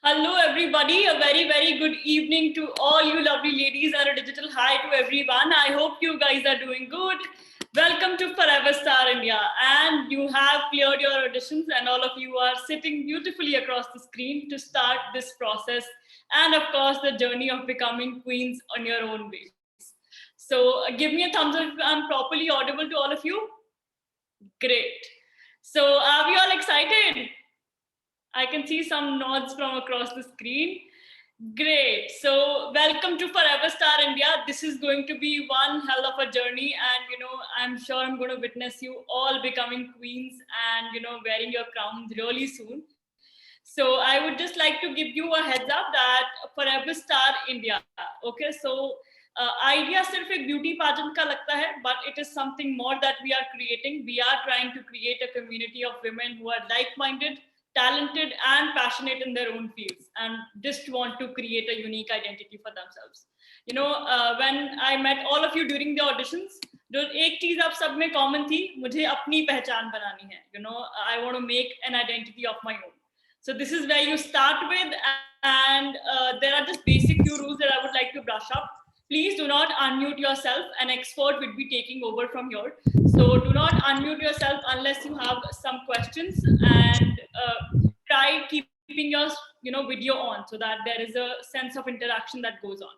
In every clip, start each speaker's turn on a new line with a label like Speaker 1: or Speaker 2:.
Speaker 1: Hello, everybody. A very, very good evening to all you lovely ladies, and a digital hi to everyone. I hope you guys are doing good. Welcome to Forever Star India. And you have cleared your auditions, and all of you are sitting beautifully across the screen to start this process. And of course, the journey of becoming queens on your own ways. So, give me a thumbs up if I'm properly audible to all of you. Great. So, are we all excited? I can see some nods from across the screen. Great. So, welcome to Forever Star India. This is going to be one hell of a journey, and I'm sure I'm going to witness you all becoming queens and wearing your crowns really soon. So, I would just like to give you a heads up that Forever Star India. Okay, so idea सिर्फ एक beauty pageant का लगता है, but it is something more that we are creating. We are trying to create a community of women who are like-minded, talented, and passionate in their own fields, and just want to create a unique identity for themselves. When I met all of you during the auditions, जो एक चीज आप सब में common थी, मुझे अपनी पहचान बनानी है. I want to make an identity of my own. So this is where you start with, and there are just basic few rules that I would like to brush up. Please do not unmute yourself. An expert will be taking over from here. So do not unmute yourself unless you have some questions, and try keeping your video on so that there is a sense of interaction that goes on.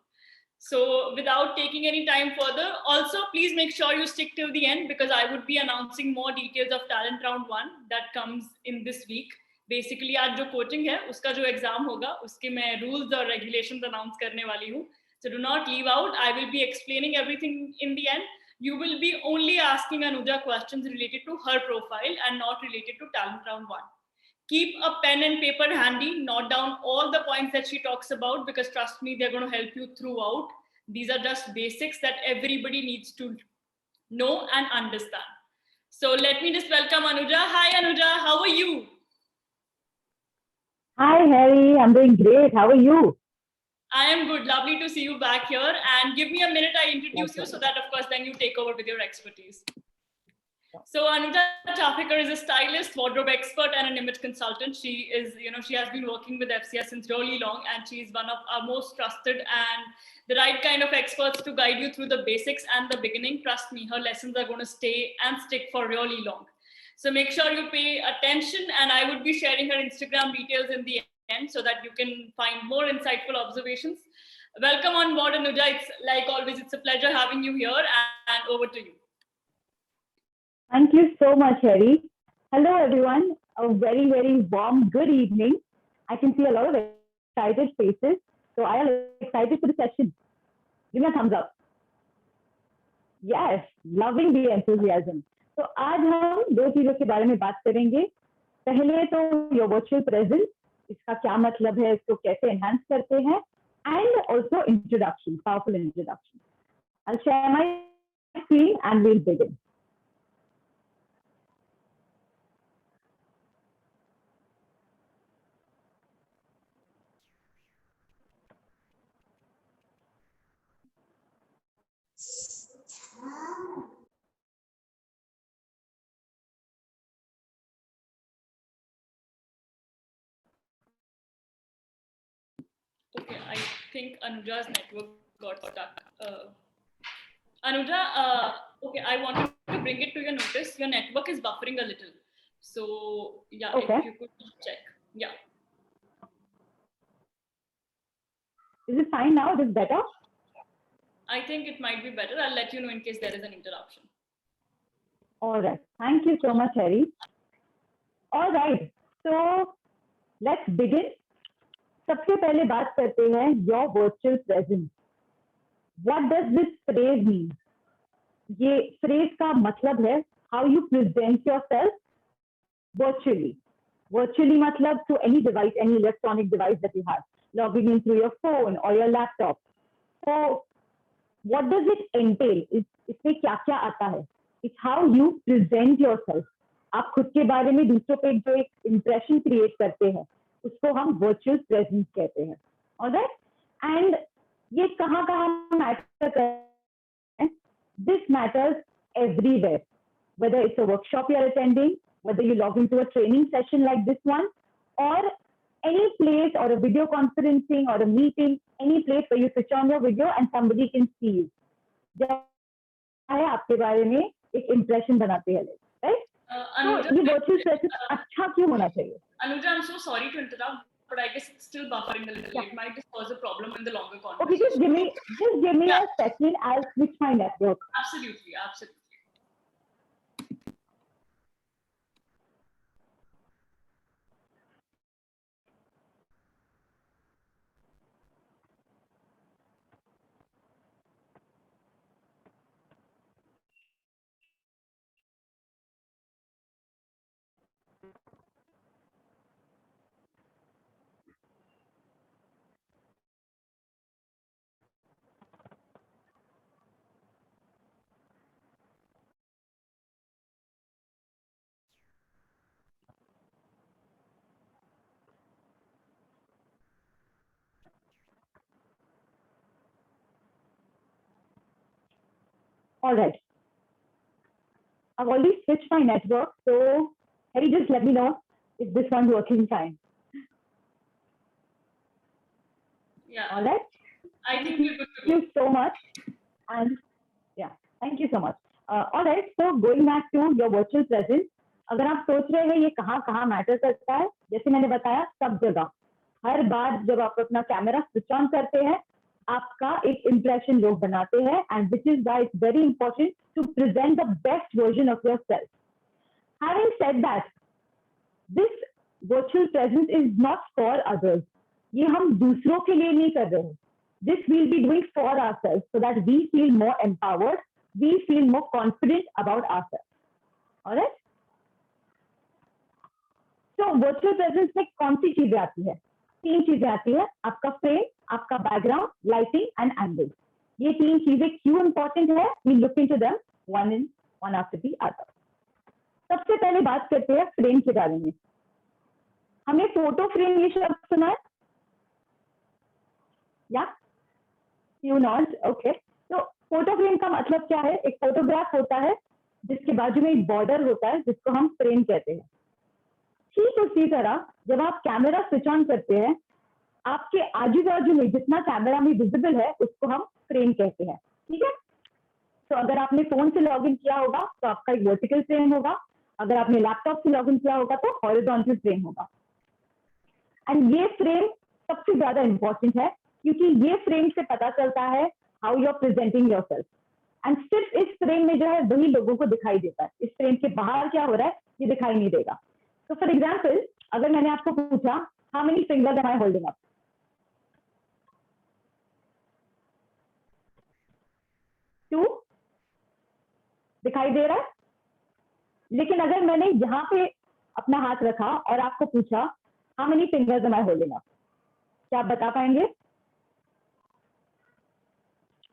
Speaker 1: So without taking any time further, also please make sure you stick till the end, because I would be announcing more details of Talent Round 1 that comes in this week. Basically आज जो coaching है उसका जो exam होगा उसके मैं rules और regulations announce करने वाली हूँ. So do not leave out. I will be explaining everything in the end. You will be only asking Anuja questions related to her profile and not related to Talent Round 1. Keep a pen and paper handy, note down all the points that she talks about, because trust me, they're going to help you throughout. These are just basics that everybody needs to know and understand. So let me just welcome Anuja. Hi Anuja, how are you?
Speaker 2: Hi Harry, I'm doing great. How are you?
Speaker 1: I am good. Lovely to see you back here. And give me a minute, I introduce you so that, of course, then you take over with your expertise. So Anuja Chafikar is a stylist, wardrobe expert, and an image consultant. She is, she has been working with FCS since really long, and she's one of our most trusted and the right kind of experts to guide you through the basics and the beginning. Trust me, her lessons are going to stay and stick for really long. So make sure you pay attention, and I would be sharing her Instagram details in the end so that you can find more insightful observations. Welcome on board, Anuja. It's like always, it's a pleasure having you here, and over to you.
Speaker 2: Thank you so much, Harry. Hello, everyone. A very, very warm good evening. I can see a lot of excited faces. So I am excited for the session. Give me a thumbs up. Yes, loving the enthusiasm. तो आज हम दो चीजों के बारे में बात करेंगे. पहले तो your virtual presence, इसका क्या मतलब है, इसको कैसे enhance करते हैं, and also introduction, powerful introduction. I'll share my screen and we'll begin.
Speaker 1: Okay, I think Anuja's network got stuck. Anuja, okay, I wanted to bring it to your notice. Your network is buffering a little. So, yeah,
Speaker 2: okay.
Speaker 1: If you could check. Yeah.
Speaker 2: Is it fine now? Is it better?
Speaker 1: I think it might be better. I'll let you know in case there is an interruption.
Speaker 2: All right. Thank you so much, Harry. All right. So, let's begin. सबसे पहले बात करते हैं your virtual presence. What does this phrase mean? ये phrase का मतलब है how you present yourself virtually. Virtually मतलब to any device, any electronic device that you have, logging in through your phone or your laptop. So, what does it entail? इसमें क्या क्या आता है? It's how you present yourself. आप खुद के बारे में दूसरों पे जो एक impression create करते हैं, उसको हम virtual presence कहते हैं. Alright? And ये कहाँ matter करता है? This matters everywhere. Whether it's a workshop you're attending, whether you log into a training session like this one, or any place or a video conferencing or a meeting, any place where you switch on your video and somebody can see you. आपके बारे में एक impression बनाते हैं, right? तो ये virtual presence अच्छा क्यों होना चाहिए?
Speaker 1: Anuja, I'm so sorry to interrupt, but I guess it's still buffering a little. Yeah. It might just cause a problem in the longer conversation.
Speaker 2: Okay, just give me a second. I'll switch my network.
Speaker 1: Absolutely, absolutely.
Speaker 2: All right. I've already switched my network, so Harry, just let me know if this one's working fine.
Speaker 1: Yeah.
Speaker 2: All right.
Speaker 1: I think we're good to go.
Speaker 2: Thank you so much. And yeah, thank you so much. All right. So going back to your virtual presence, अगर आप सोच रहे हैं ये कहाँ matter करता है, जैसे मैंने बताया सब जगह, हर बार जब आप अपना कैमरा स्विच ऑन करते हैं, आपका एक impression लोग बनाते हैं, and which is why it's very important to present the best version of yourself. Having said that, this virtual presence is not for others. ये हम दूसरों के लिए नहीं कर रहे हैं. This we'll be doing for ourselves so that we feel more empowered, we feel more confident about ourselves. All right? So virtual presence में कौन सी चीजें आती है? 3 चीजें आती है, आपका फ्रेम, आपका बैकग्राउंड, लाइटिंग एंड एंगल. ये 3 चीजें क्यों इंपॉर्टेंट है? We look into them one after the other. सबसे पहले बात करते हैं फ्रेम के बारे में. हमने फोटो फ्रेम ये शब्द सुना है? या यू नॉट? ओके. तो फोटो फ्रेम का मतलब क्या है? एक फोटोग्राफ होता है जिसके बाजू में एक बॉर्डर होता है जिसको हम फ्रेम कहते हैं. ठीक उसी तरह जब आप कैमरा स्विच ऑन करते हैं, आपके आजू बाजू में जितना कैमरा में विजिबल है उसको हम फ्रेम कहते हैं. ठीक है. तो अगर आपने फोन से लॉगिन किया होगा तो आपका एक वर्टिकल फ्रेम होगा, अगर आपने लैपटॉप से लॉगिन किया होगा तो हॉरिजॉन्टल फ्रेम होगा. एंड ये फ्रेम सबसे ज्यादा इंपॉर्टेंट है क्योंकि ये फ्रेम से पता चलता है how you are presenting yourself. And सिर्फ इस फ्रेम में जो है वही लोगों को दिखाई देता है. इस फ्रेम के बाहर क्या हो रहा है ये दिखाई नहीं देगा. तो फॉर एग्जाम्पल, अगर मैंने आपको पूछा how many fingers am I holding up, two दिखाई दे रहा है. लेकिन अगर मैंने यहाँ पे अपना हाथ रखा और आपको पूछा how many fingers am I holding up, क्या आप बता पाएंगे?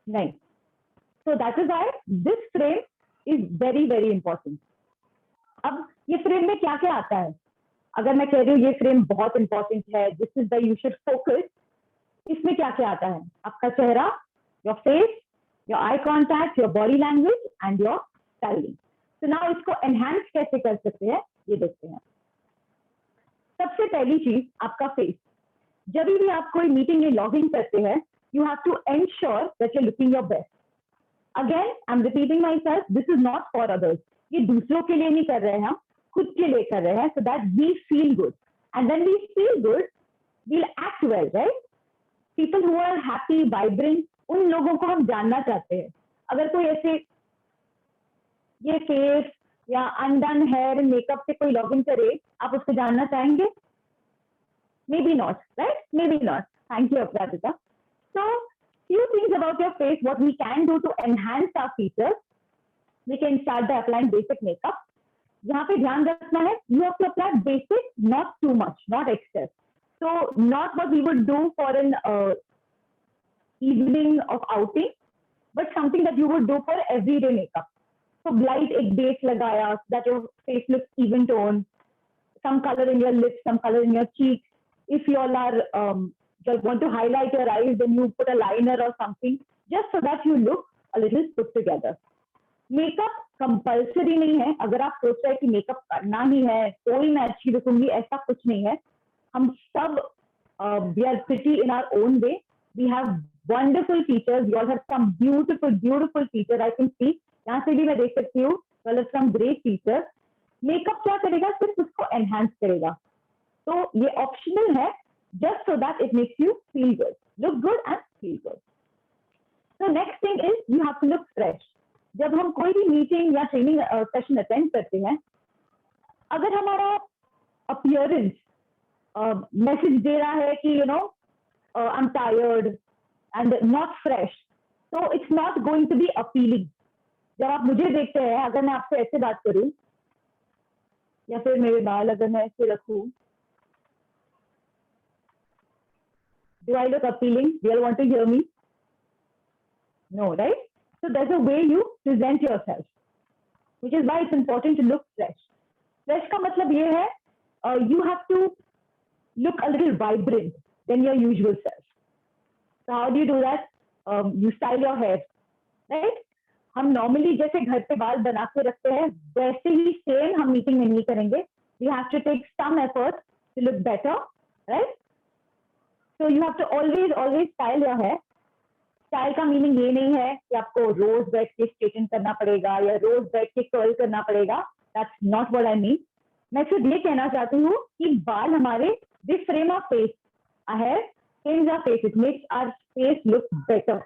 Speaker 2: नहीं. So that is why this frame is very very important. अब ये फ्रेम में क्या क्या आता है? अगर मैं कह रही हूँ ये फ्रेम बहुत इंपॉर्टेंट है, this is the you should focus, इसमें क्या क्या आता है? आपका चेहरा, your face, your eye contact, your body language and your styling. तो नाउ इसको एनहांस कैसे कर सकते हैं ये देखते हैं. सबसे पहली चीज आपका फेस. जब भी आप कोई मीटिंग में लॉग इन करते हैं, you have to ensure that you're looking your best. Again, I'm repeating myself, this is not for others. ये दूसरों के लिए नहीं कर रहे हैं, हम खुद के लिए कर रहे हैं, so that we feel good. And when we feel good, we'll act well, right? People who are happy, vibrant, उन लोगों को हम जानना चाहते हैं. अगर कोई ऐसे ये फेस या अनडन हेयर मेकअप से कोई लॉग इन करे, आप उसको जानना चाहेंगे? Maybe not, right? Maybe not. Thank you, Aparajita. So, few things about your face, what we can do to enhance our features. We can start by applying basic makeup. यहाँ पे ध्यान रखना है, you have to apply basic, not too much, not excess. So, not what we would do for an evening of outing, but something that you would do for everyday makeup. So, light एक base लगाया, that your face looks even tone, some color in your lips, some color in your cheeks. If you all are just want to highlight your eyes, then you put a liner or something, just so that you look a little put together. Makeup compulsory नहीं है. अगर आप सोच रहे हैं कि makeup करना ही है तो ही मैं अच्छी दिखूंगी, ऐसा कुछ नहीं है. हम सब we are pretty in our own way. We have wonderful teachers. You all have some beautiful teachers. I can see. यहाँ से भी मैं देख सकती हूँ. You all have some great teachers. Makeup क्या करेगा? सिर्फ उसको एनहांस करेगा. तो ये ऑप्शनल है, just so that it makes you feel good, look good and feel good. So next thing is you have to look fresh. जब हम कोई भी मीटिंग या ट्रेनिंग सेशन अटेंड करते हैं, अगर हमारा अपीयरेंस मैसेज दे रहा है कि you know I am tired and not fresh, तो it's not going to be appealing. जब आप मुझे देखते हैं, अगर मैं आपसे ऐसे बात करूं या फिर मेरे बाल अगर मैं ऐसे रखूं, do I look appealing? Do you all want to hear me? No, right? So there's a way you present yourself, which is why it's important to look fresh. Fresh का मतलब ये है, you have to look a little vibrant than your usual self. So how do you do that? You style your hair, right? हम normally जैसे घर पे बाल बना के रखते हैं, वैसे ही सेम हम मीटिंग में नहीं करेंगे. We have to take some effort to look better, right? So you have to always style your hair. Style का मीनिंग ये नहीं है कि आपको रोज बैठ के स्ट्रेटन करना पड़ेगा या रोज बैठ के कर्ल करना पड़ेगा. That's not what I mean. मैं सिर्फ ये कहना चाहती हूँ कि बाल हमारे they frame our face. A hair frames our face. It makes our face look better.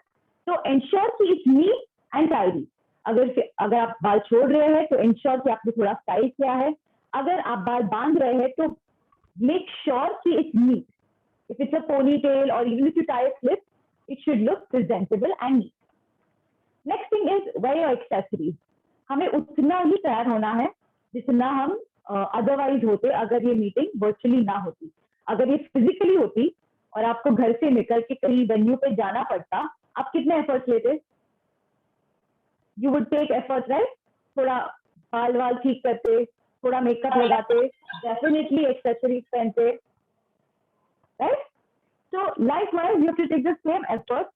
Speaker 2: तो एंश्योर कि इट्स नीट एंड टाइडी. अगर आप बाल छोड़ रहे हैं तो एंश्योर कि आपने थोड़ा स्टाइल किया है. अगर आप बाल बांध रहे हैं तो मेक श्योर कि it's NEET. If it's a ponytail or even if you tie a clip, it should look presentable and neat. Next thing is wear your accessories. हमें उतना ही तैयार होना है जितना हम अदरवाइज होते अगर ये मीटिंग वर्चुअली ना होती. अगर ये फिजिकली होती और आपको घर से निकल के कहीं वेन्यू पे जाना पड़ता, आप कितने एफर्ट्स लेते? You would take efforts, right? थोड़ा बाल वाल ठीक करते, थोड़ा मेकअप लगाते, डेफिनेटली एक्सेसरीज पहनते, right? So likewise you have to take the same effort.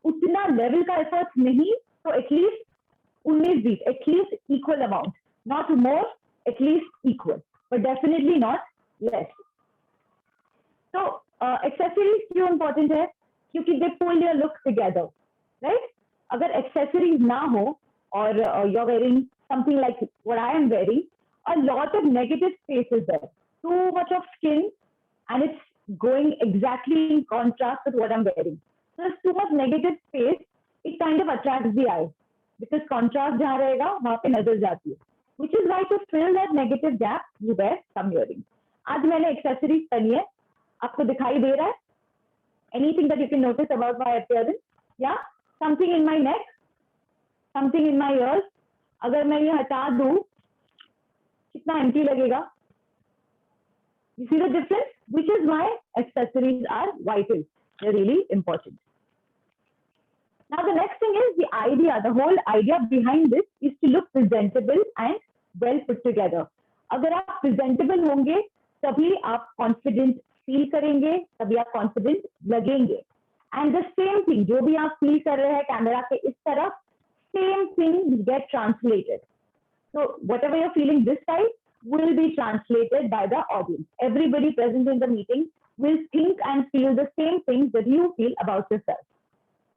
Speaker 2: उतना लेवल का एफर्ट नहीं तो at least 19-20, at least equal amount. Not more, at least equal, but definitely not less. तो एक्सेसरीज क्यों इंपॉर्टेंट है? क्योंकि they pull your look together, right? अगर accessories ना हो और you are wearing something like what I am wearing, a lot of negative space is there. Too much of skin and it's going exactly in contrast with what I'm wearing. So there's too much negative space. It kind of attracts the eye because contrast जहाँ रहेगा वहाँ पे नजर जाती है. Which is why to fill that negative gap, you wear some earrings. आज मैंने accessories पहनी है, आपको दिखाई दे रहा है? Anything that you can notice about my appearance? Yeah, something in my neck, something in my ears. अगर मैं ये हटा दूँ, कितना empty लगेगा? You see the difference? Which is why accessories are vital. They're really important. Now the next thing is the idea. The whole idea behind this is to look presentable and well put together. अगर आप presentable होंगे, तभी आप confident feel करेंगे, तभी आप confident लगेंगे. And the same thing, जो भी आप feel कर रहे हैं कैमरा के इस तरफ, same thing will get translated. So whatever you're feeling this side will be translated by the audience. Everybody present in the meeting will think and feel the same things that you feel about yourself,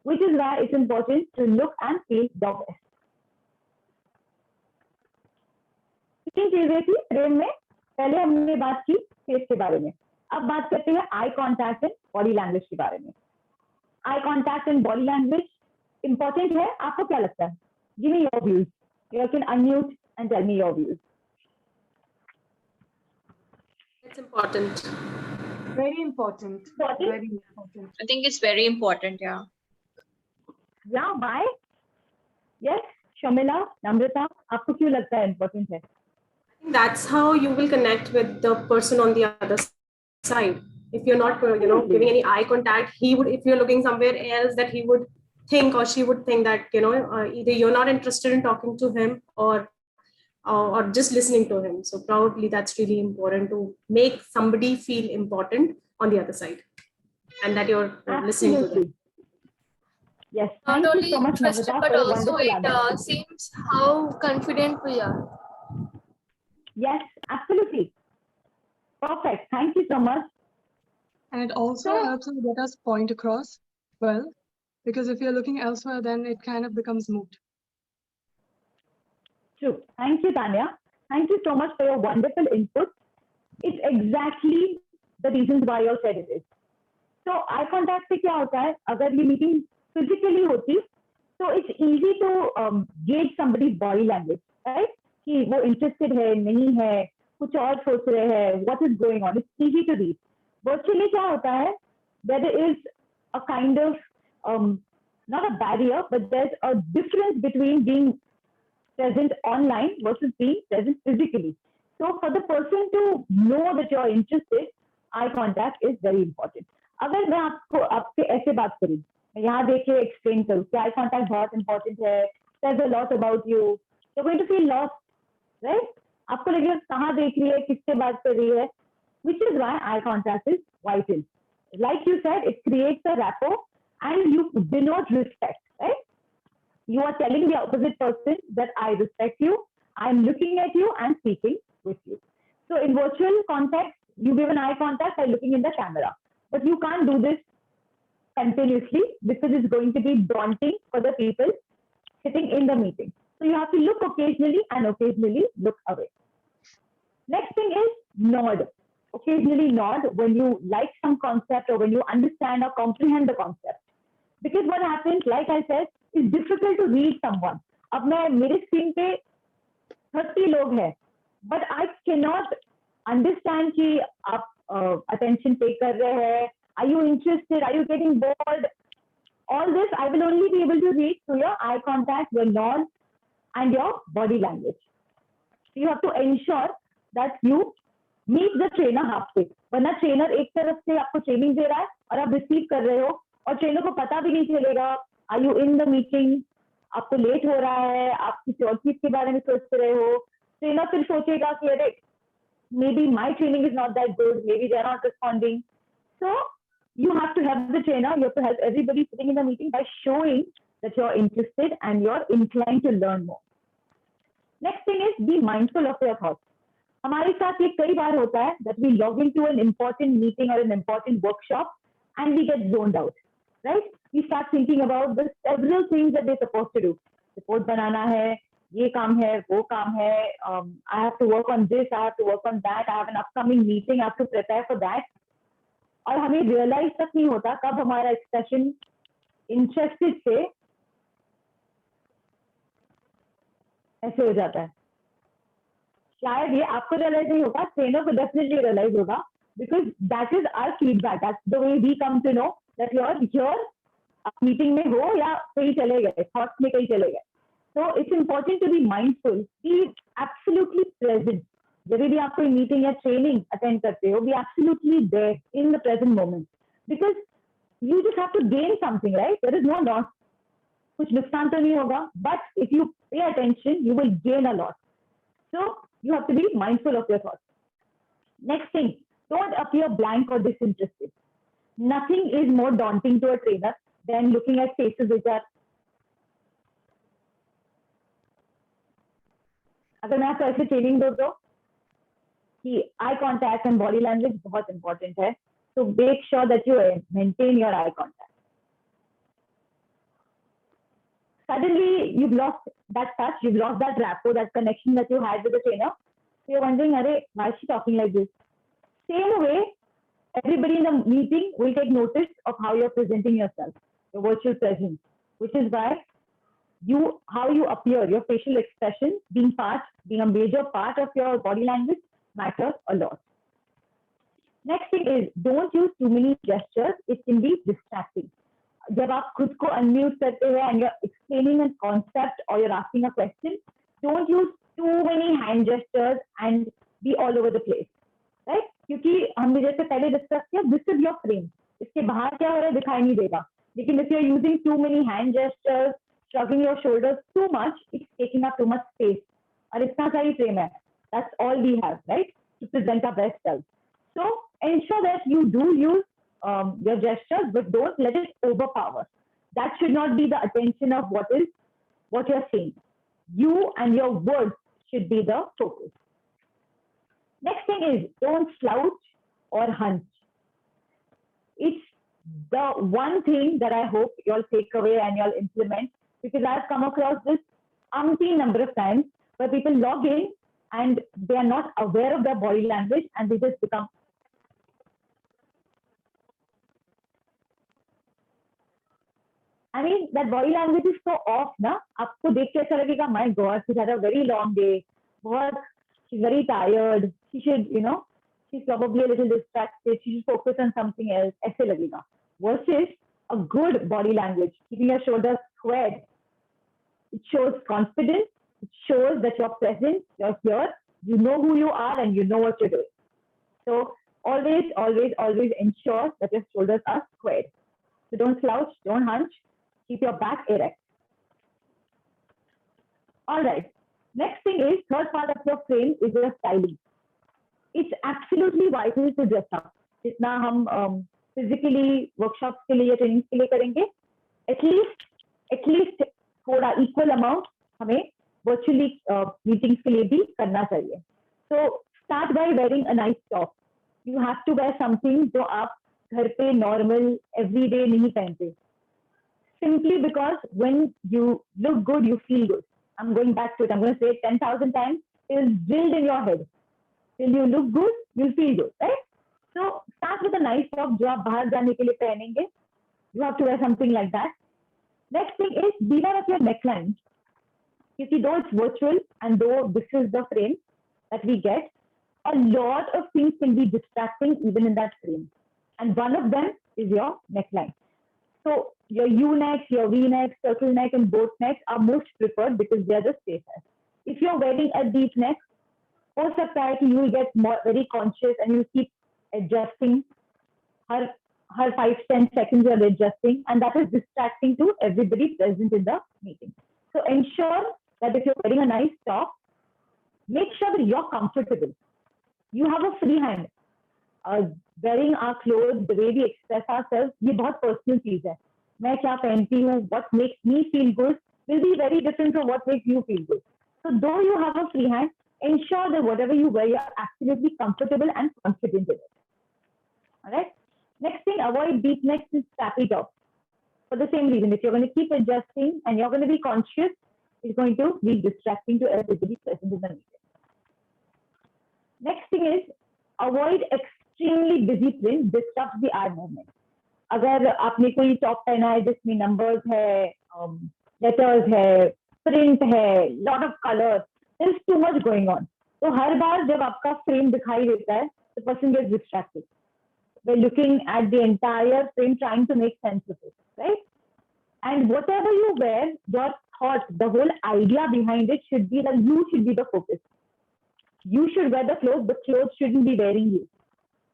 Speaker 2: which is why it's important to look and feel your best. तीन चीजें थी frame में. पहले हमने बात की face के बारे में. अब बात करते हैं eye contact and body language के बारे में. Eye contact and body language important है. आपको क्या लगता है? Give me your views. You can unmute and tell me your views.
Speaker 3: It's important.
Speaker 4: Very important.
Speaker 2: Important?
Speaker 4: Very important.
Speaker 3: I think it's very important, yeah.
Speaker 2: Yeah, why? Yes, Shamila, Namrata, आपको क्यों लगता है important है?
Speaker 3: I think that's how you will connect with the person on the other side. If you're not, giving any eye contact, if you're looking somewhere else, that he would think or she would think that, either you're not interested in talking to him or just listening to him. So probably that's really important to make somebody feel important on the other side and that you're listening to them.
Speaker 2: Yes,
Speaker 5: Not
Speaker 2: thank you
Speaker 5: only
Speaker 2: so much,
Speaker 5: interested,
Speaker 2: Namrata,
Speaker 5: but
Speaker 2: for your
Speaker 5: also
Speaker 2: wonderful
Speaker 5: it
Speaker 2: answer.
Speaker 5: seems how confident we are.
Speaker 2: Yes, absolutely. Perfect. Thank you so much.
Speaker 6: And it also
Speaker 2: So-
Speaker 6: helps us get us point across well, because if you're looking elsewhere, then it kind of becomes moot.
Speaker 2: True. Thank you, Tanya. Thank you so much for your wonderful input. It's exactly the reasons why you said it is. So eye contact से क्या होता है? अगर ये meeting physically होती, so it's easy to gauge somebody's body language, right? कि वो interested है, नहीं है, कुछ और सोच रहे हैं, what is going on? It's easy to read. Virtually क्या होता है? There is a kind of not a barrier, but there's a difference between being present online versus being present physically. So for the person to know that you're interested, eye contact is very important. अगर मैं आपको आपसे ऐसे बात करूं, मैं यहाँ देख के एक्सप्लेन करूं कि eye contact बहुत important है, says a lot about you, you're going to feel lost, right? आपको लगेगा कहाँ देख रही है, किससे बात कर रही है, which is why eye contact is vital. Like you said, it creates a rapport and you denote respect, right? You are telling the opposite person that I respect you, I'm looking at you and speaking with you. So in virtual context, you give an eye contact by looking in the camera, but you can't do this continuously because it's going to be daunting for the people sitting in the meeting. So you have to look occasionally and occasionally look away. Next thing is nod. Occasionally nod when you like some concept or when you understand or comprehend the concept. Because what happens, like I said, it's difficult to read someone. अब मैं मेरे screen पे 30 लोग हैं, but I cannot understand कि आप attention pay कर रहे हैं, are you interested, are you getting bored? All this I will only be able to read through your eye contact, your nod, and your body language. So you have to ensure that you meet the trainer halfway. वरना trainer एक तरफ से आपको training दे रहा है और आप receive कर रहे हो और trainer को पता भी नहीं चलेगा. Are you in the meeting? आपको लेट हो रहा है, आप किसी और चीज के बारे में सोच रहे हो. ट्रेनर फिर सोचेगा कि अरे maybe my training is not that good, maybe they're not responding. So you have to help the trainer, you have to help everybody sitting in the meeting by showing that you're interested and you're inclined to learn more. Next thing is be mindful of your thoughts. हमारे साथ ये कई बार होता है that we log into an important meeting or an important workshop and we get zoned out, right? We start thinking about the several things that they're supposed to do. Report बनाना है, ये काम है, वो काम है, I have to work on this, I have to work on that, I have an upcoming meeting, I have to prepare for that. और हमें realize तक नहीं होता कब हमारा expression interested से ऐसे हो जाता है. शायद ये आपको realize नहीं होगा, trainer को definitely realize होगा, because that is our feedback. That's the way we come to know that you're here, meeting में हो या कहीं चले गए, thoughts में कहीं चले गए. So it's important to be mindful, be absolutely present. जब भी आप कोई meeting या training attend करते हो, be absolutely there in the present moment, because you just have to gain something, right? There is no loss. कुछ नुकसान तो नहीं होगा, but if you pay attention, you will gain a lot. So you have to be mindful of your thoughts. Next thing, don't appear blank or disinterested. Nothing is more daunting to a trainer than looking at faces which are. अगर मैं आपको ऐसे training दो तो कि eye contact and body language बहुत important है, so make sure that you maintain your eye contact. Suddenly you've lost that touch, you've lost that rapport, that connection that you had with the trainer. So you're wondering, why is she talking like this? Same way, everybody in the meeting will take notice of how you're presenting yourself, your virtual presence, which is why how you appear, your facial expression being a major part of your body language matters a lot. Next thing is, don't use too many gestures, it can be distracting. जब आप खुद को unmute करते हैं and you're explaining a concept or you're asking a question, don't use too many hand gestures and be all over the place, right? क्योंकि हमने जैसे पहले डिस्कस किया, this is your frame. इसके बाहर क्या हो रहा है दिखाई नहीं देगा. लेकिन if you're using too many hand gestures, shrugging your shoulders too much, it's taking up too much space. और इतना सा ही frame है. That's all we have, right? To present our best self. So ensure that you do use your gestures, but don't let it overpower. That should not be the attention of what you're saying. You and your words should be the focus. Next thing is, don't slouch or hunch. the one thing that I hope you'll take away and you'll implement, because I've come across this umpteen number of times where people log in and they are not aware of their body language and they just become. I mean, that body language is so off, na? आपको देख के ऐसा लगेगा, my God, she's had a very long day. She's very tired. She should, she's probably a little distracted. She should focus on something else. ऐसे लगेगा. Versus a good body language, keeping your shoulders squared. It shows confidence. It shows that you're present, you're here, you know who you are, and you know what you're doing. So always, always, always ensure that your shoulders are squared. So don't slouch, don't hunch, keep your back erect. All right. Next thing is, third part of your frame is your styling. It's absolutely vital to dress up. जितना हम physically workshops के लिए, trainings के लिए करेंगे, at least थोड़ा equal amount हमें virtually meetings के लिए भी करना चाहिए. So start by wearing a nice top. You have to wear something जो आप घर पे normal everyday नहीं पहनते. Simply because when you look good, you feel good. I'm going back to it. I'm going to say it 10,000 times. It is drilled in your head. Till you look good, you'll feel good, right? So start with a nice top जो आप बाहर जाने के लिए पहनेंगे. You have to wear something like that. Next thing is beware of your neckline. You see, though it's virtual and though this is the frame that we get, a lot of things can be distracting even in that frame. And one of them is your neckline. So your U-neck, your V-neck, circle neck, and boat neck are most preferred because they are the safest. If you're wearing a deep neck, हो सकता है कि you will get very conscious and you keep adjusting. Her 5-10 seconds you're adjusting, and that is distracting to everybody present in the meeting. So ensure that if you're wearing a nice top, make sure that you're comfortable. You have a free hand. Wearing our clothes, the way we express ourselves, ये बहुत personal चीज है. मैं क्या पहनती हूँ, what makes me feel good will be very different from what makes you feel good. So though you have a free hand, ensure that whatever you wear, you're absolutely comfortable and confident in it. All right. Next thing, avoid deep necks and strappy tops. For the same reason, if you're going to keep adjusting and you're going to be conscious, it's going to be distracting to everybody present in the meeting. Next thing is, avoid extremely busy print disrupts the eye movement. अगर आपने कोई top पहना है जिसमें numbers है, letters है, print है, lot of colours, there is too much going on. तो हर बार जब आपका फ्रेम दिखाई देता है, the person gets distracted. We're looking at the entire frame, trying to make sense of it, right? And whatever you wear, your thought, the whole idea behind it should be that you should be the focus. You should wear the clothes shouldn't be wearing you,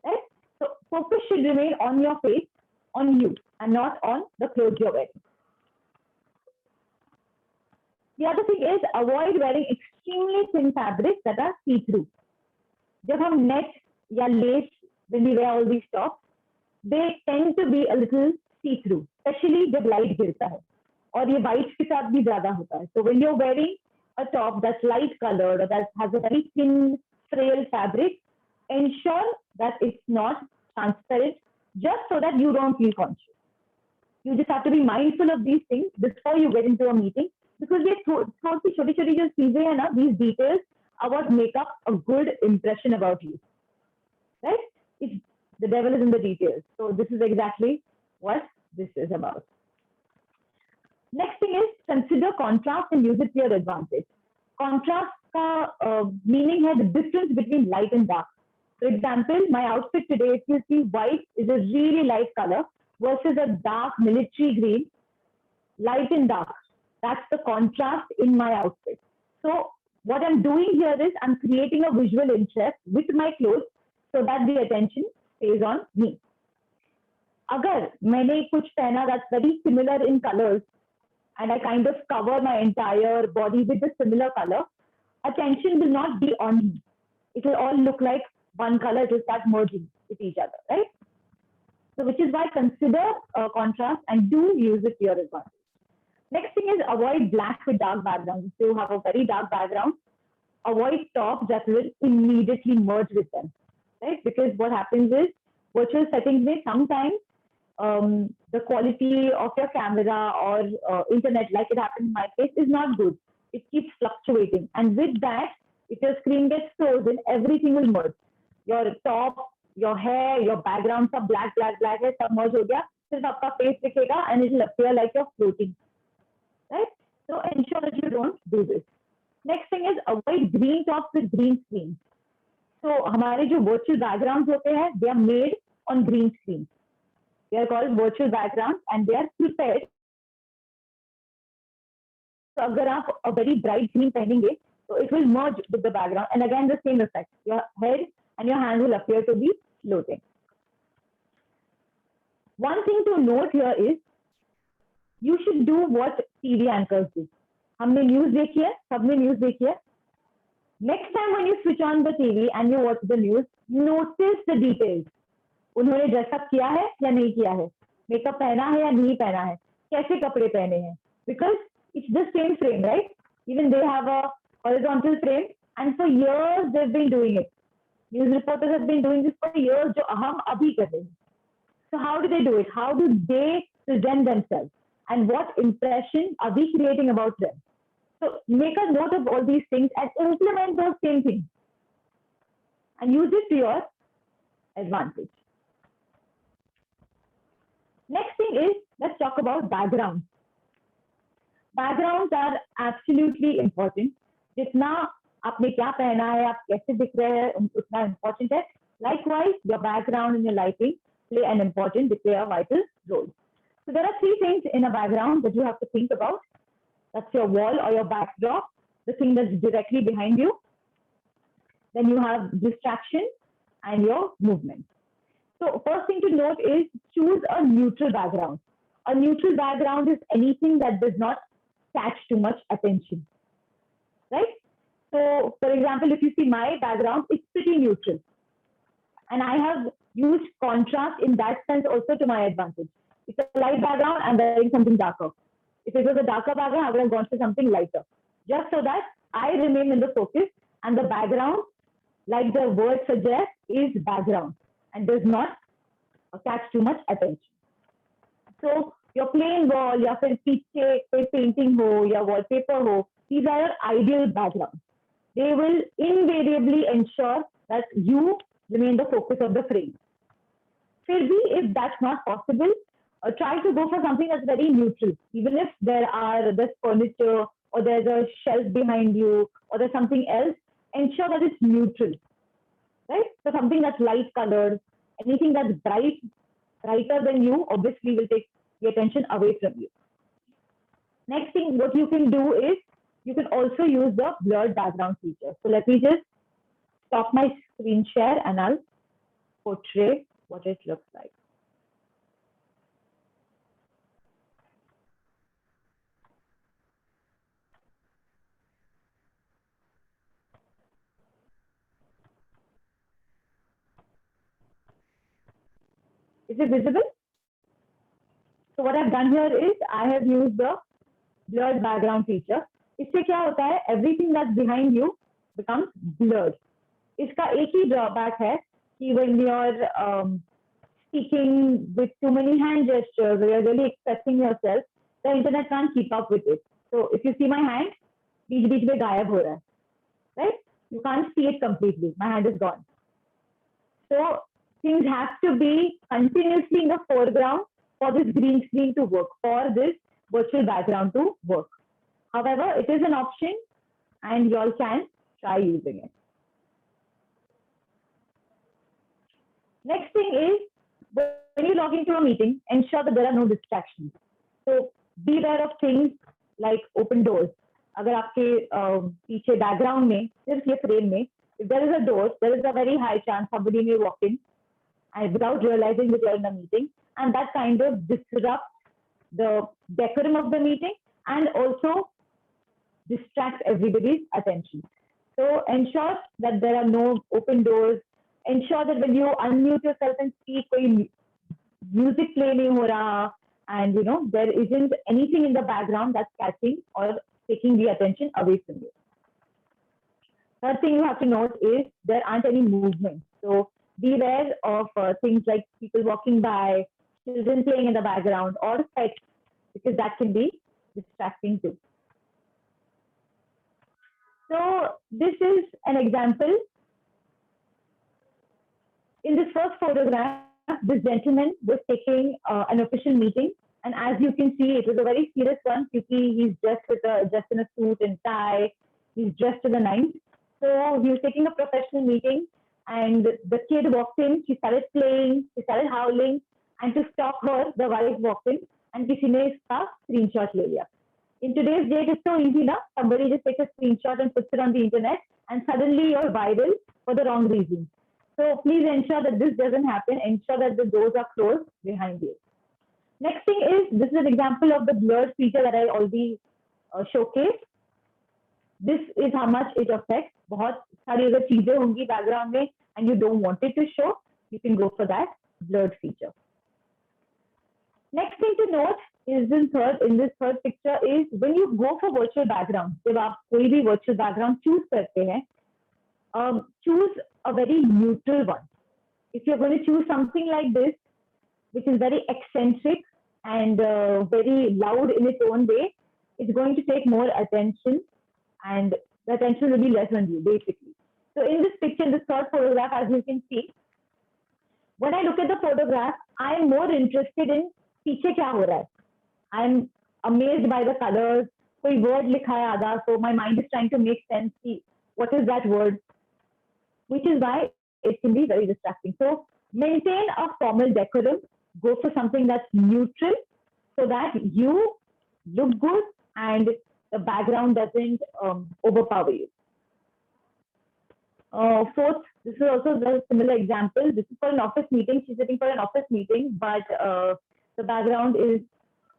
Speaker 2: right? So focus should remain on your face, on you, and not on the clothes you're wearing. The other thing is avoid wearing extremely thin fabrics that are see-through. जब हम net या lace, when we wear all these tops, they tend to be a little see-through, especially जब light गिरता है. और ये white के साथ भी ज़्यादा होता है. So when you're wearing a top that's light colored or that has a very thin, frail fabric, ensure that it's not transparent, just so that you don't feel conscious. You just have to be mindful of these things before you get into a meeting, because ये छोटी छोटी जो चीजें हैं ना, these details are what make up a good impression about you, right? If the devil is in the details. So this is exactly what this is about. Next thing is consider contrast and use it to your advantage. Contrast का meaning है the difference between light and dark. For example, my outfit today, if you see, white is a really light color versus a dark military green. Light and dark, that's the contrast in my outfit. So what I'm doing here is I'm creating a visual interest with my clothes so that the attention stays on me. अगर मैंने कुछ पहना that's very similar in colors, and I kind of cover my entire body with a similar color, attention will not be on me. It will all look like one color, it will start merging with each other, right? So which is why consider contrast and do use it to your advantage. Next thing is avoid black with dark backgrounds. If you have a very dark background, avoid tops that will immediately merge with them, right? Because what happens is virtual settings may sometimes the quality of your camera or internet, like it happened in my case, is not good. It keeps fluctuating. And with that, if your screen gets frozen, everything will merge. Your top, your hair, your background, सब black, black, black है, सब merge हो गया. सिर्फ आपका face दिखेगा and it will appear like you're floating. Right? So ensure that you don't do this. Next thing is avoid green tops with green screen. So हमारे जो virtual backgrounds होते हैं, they are made on green screen. They are called virtual backgrounds and they are prepared. So अगर आप a very bright green पहनेंगे, so it will merge with the background and again the same effect. Your head and your hand will appear to be floating. One thing to note here is you should do what TV anchors do. हमने news देखी है, सबने news देखी है. Next time when you switch on the TV and you watch the news, notice the details. उन्होंने dress up किया है या नहीं किया है, मेकअप पहना है या नहीं पहना है, कैसे कपड़े पहने हैं, because it's the same frame, right? Even they have a horizontal frame and for years they've been doing it. News reporters have been doing this for years, जो हम अभी कर रहे हैं. So how do they do it? How do they present themselves? And what impression are we creating about them? So make a note of all these things and implement those same things and use it to your advantage. Next thing is, let's talk about backgrounds. Backgrounds are absolutely important. जितना आपने क्या पहना है, आप कैसे दिख रहे हैं, उतना important है. Likewise, your background and your lighting play a vital role. So there are three things in a background that you have to think about. That's your wall or your backdrop, the thing that's directly behind you. Then you have distraction and your movement. So first thing to note is choose a neutral background. A neutral background is anything that does not catch too much attention, right? So for example, if you see my background, it's pretty neutral. And I have used contrast in that sense also to my advantage. It's a light background, I'm wearing something darker. If it was a darker background, I would have gone for something lighter. Just so that I remain in the focus and the background, like the word suggests, is background and does not catch too much attention. So your plain wall, या फिर पीछे कोई painting हो या wallpaper हो, these are your ideal backgrounds. They will invariably ensure that you remain the focus of the frame. फिर भी, if that's not possible, try to go for something that's very neutral. Even if there's furniture or there's a shelf behind you or there's something else, ensure that it's neutral, right? So something that's light colored, anything that's brighter than you, obviously will take the attention away from you. Next thing, what you can do is you can also use the blurred background feature. So let me just stop my screen share and I'll portray what it looks like. Is it visible? So what I've done here is I have used the blurred background feature. इससे क्या होता है? Everything that's behind you becomes blurred. इसका एक ही drawback है कि when you're speaking with too many hand gestures, or you're really expressing yourself, the internet can't keep up with it. So if you see my hand, बीच-बीच में गायब हो रहा है, right? You can't see it completely. My hand is gone. So things have to be continuously in the foreground for this green screen to work, for this virtual background to work. However, it is an option and you all can try using it. Next thing is, when you log into a meeting, ensure that there are no distractions. So be aware of things like open doors. अगर आपके पीछे background में, सिर्फ ये frame में, if there is a door, there is a very high chance somebody may walk in and without realizing that you're in a meeting, and that kind of disrupts the decorum of the meeting and also distracts everybody's attention. So ensure that there are no open doors. Ensure that when you unmute yourself and speak, कोई music play नहीं हो रहा, and there isn't anything in the background that's catching or taking the attention away from you. Third thing you have to note is there aren't any movements. So be aware of things like people walking by, children playing in the background, or pets, because that can be distracting too. So this is an example. In this first photograph, this gentleman was taking an official meeting, and as you can see, it was a very serious one because he's dressed in a suit and tie. He's dressed to the nines. So he was taking a professional meeting, and the kid walked in. She started playing. She started howling, and to stop her, the wife walked in, and किसी ने इसका screenshot ले लिया. In today's date, it's so easy now. Somebody just takes a screenshot and puts it on the internet, and suddenly you're viral for the wrong reason. So please ensure that this doesn't happen. Ensure that the doors are closed behind you. Next thing is, this is an example of the blur feature that I already showcased. This is how much it affects. बहुत सारी अगर चीजें होंगी background में and you don't want it to show, you can go for that blurred feature. Next thing to note is in this third picture is when you go for virtual background, जब आप कोई भी virtual background choose करते हैं, choose a very neutral one. If you're going to choose something like this, which is very eccentric and very loud in its own way, it's going to take more attention, and the attention will be less on you, basically. So in this picture, in this third photograph, as you can see, when I look at the photograph, I am more interested in पीछे क्या हो रहा है. I am amazed by the colors. कोई word लिखा है आधा, so my mind is trying to make sense. See, what is that word? Which is why it can be very distracting. So maintain a formal decorum. Go for something that's neutral so that you look good and the background doesn't overpower you. Fourth, this is also a similar example. This is for an office meeting. She's sitting for an office meeting, but the background is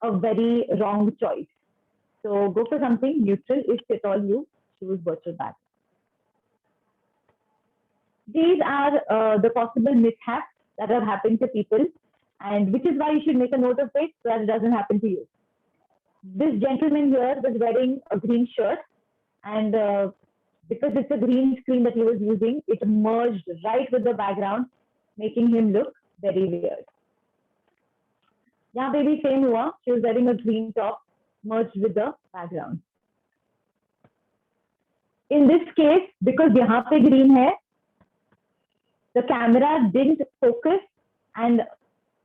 Speaker 2: a very wrong choice. So go for something neutral if at all you choose virtual background. These are the possible mishaps that have happened to people, and which is why you should make a note of it so that it doesn't happen to you. This gentleman here was wearing a green shirt, and because it's a green screen that he was using, it merged right with the background, making him look very weird. यहाँ पे भी same हुआ. She was wearing a green top, merged with the background. In this case, because यहाँ पे green है, the camera didn't focus and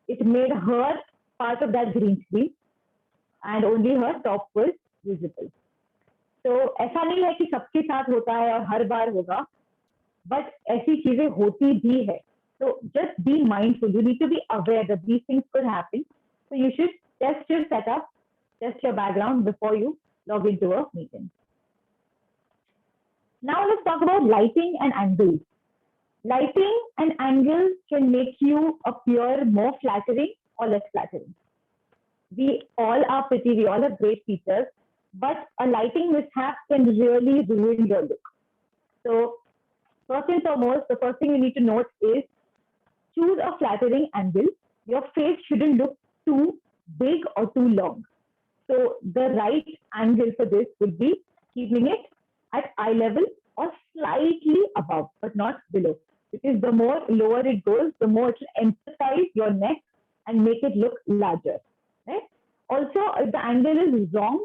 Speaker 2: it made her part of that green screen and only her top was visible. So ऐसा नहीं है कि सबके साथ होता है और हर बार होगा, but ऐसी चीजें होती भी है. So just be mindful. You need to be aware that these things could happen. So you should test your setup, test your background before you log into a meeting. Now let's talk about lighting and angles. Lighting and angles can make you appear more flattering or less flattering. We all are pretty, we all have great features, but a lighting mishap can really ruin your look. So first and foremost, the first thing you need to note is choose a flattering angle. Your face shouldn't look too big or too long. So the right angle for this would be keeping it at eye level or slightly above, but not below. Because the more lower it goes, the more it will emphasize your neck and make it look larger. Right? Also, if the angle is wrong,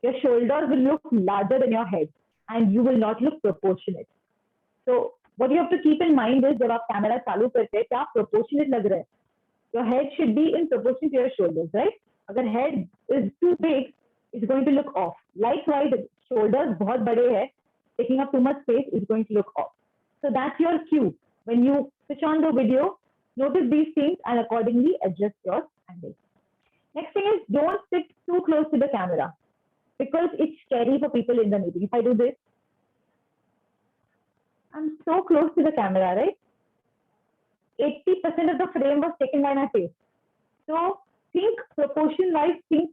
Speaker 2: your shoulders will look larger than your head and you will not look proportionate. So what you have to keep in mind is जब आप camera चालू करते हैं क्या proportionate लग रहा है. Your head should be in proportion to your shoulders, right? अगर head is too big, it's going to look off. Likewise, shoulders बहुत बड़े हैं, taking up too much space is going to look off. So that's your cue. When you switch on the video, notice these things and accordingly adjust your angle. Next thing is don't sit too close to the camera because it's scary for people in the meeting. If I do this, I'm so close to the camera, right? 80% of the frame was taken by my face. So think proportion-wise, think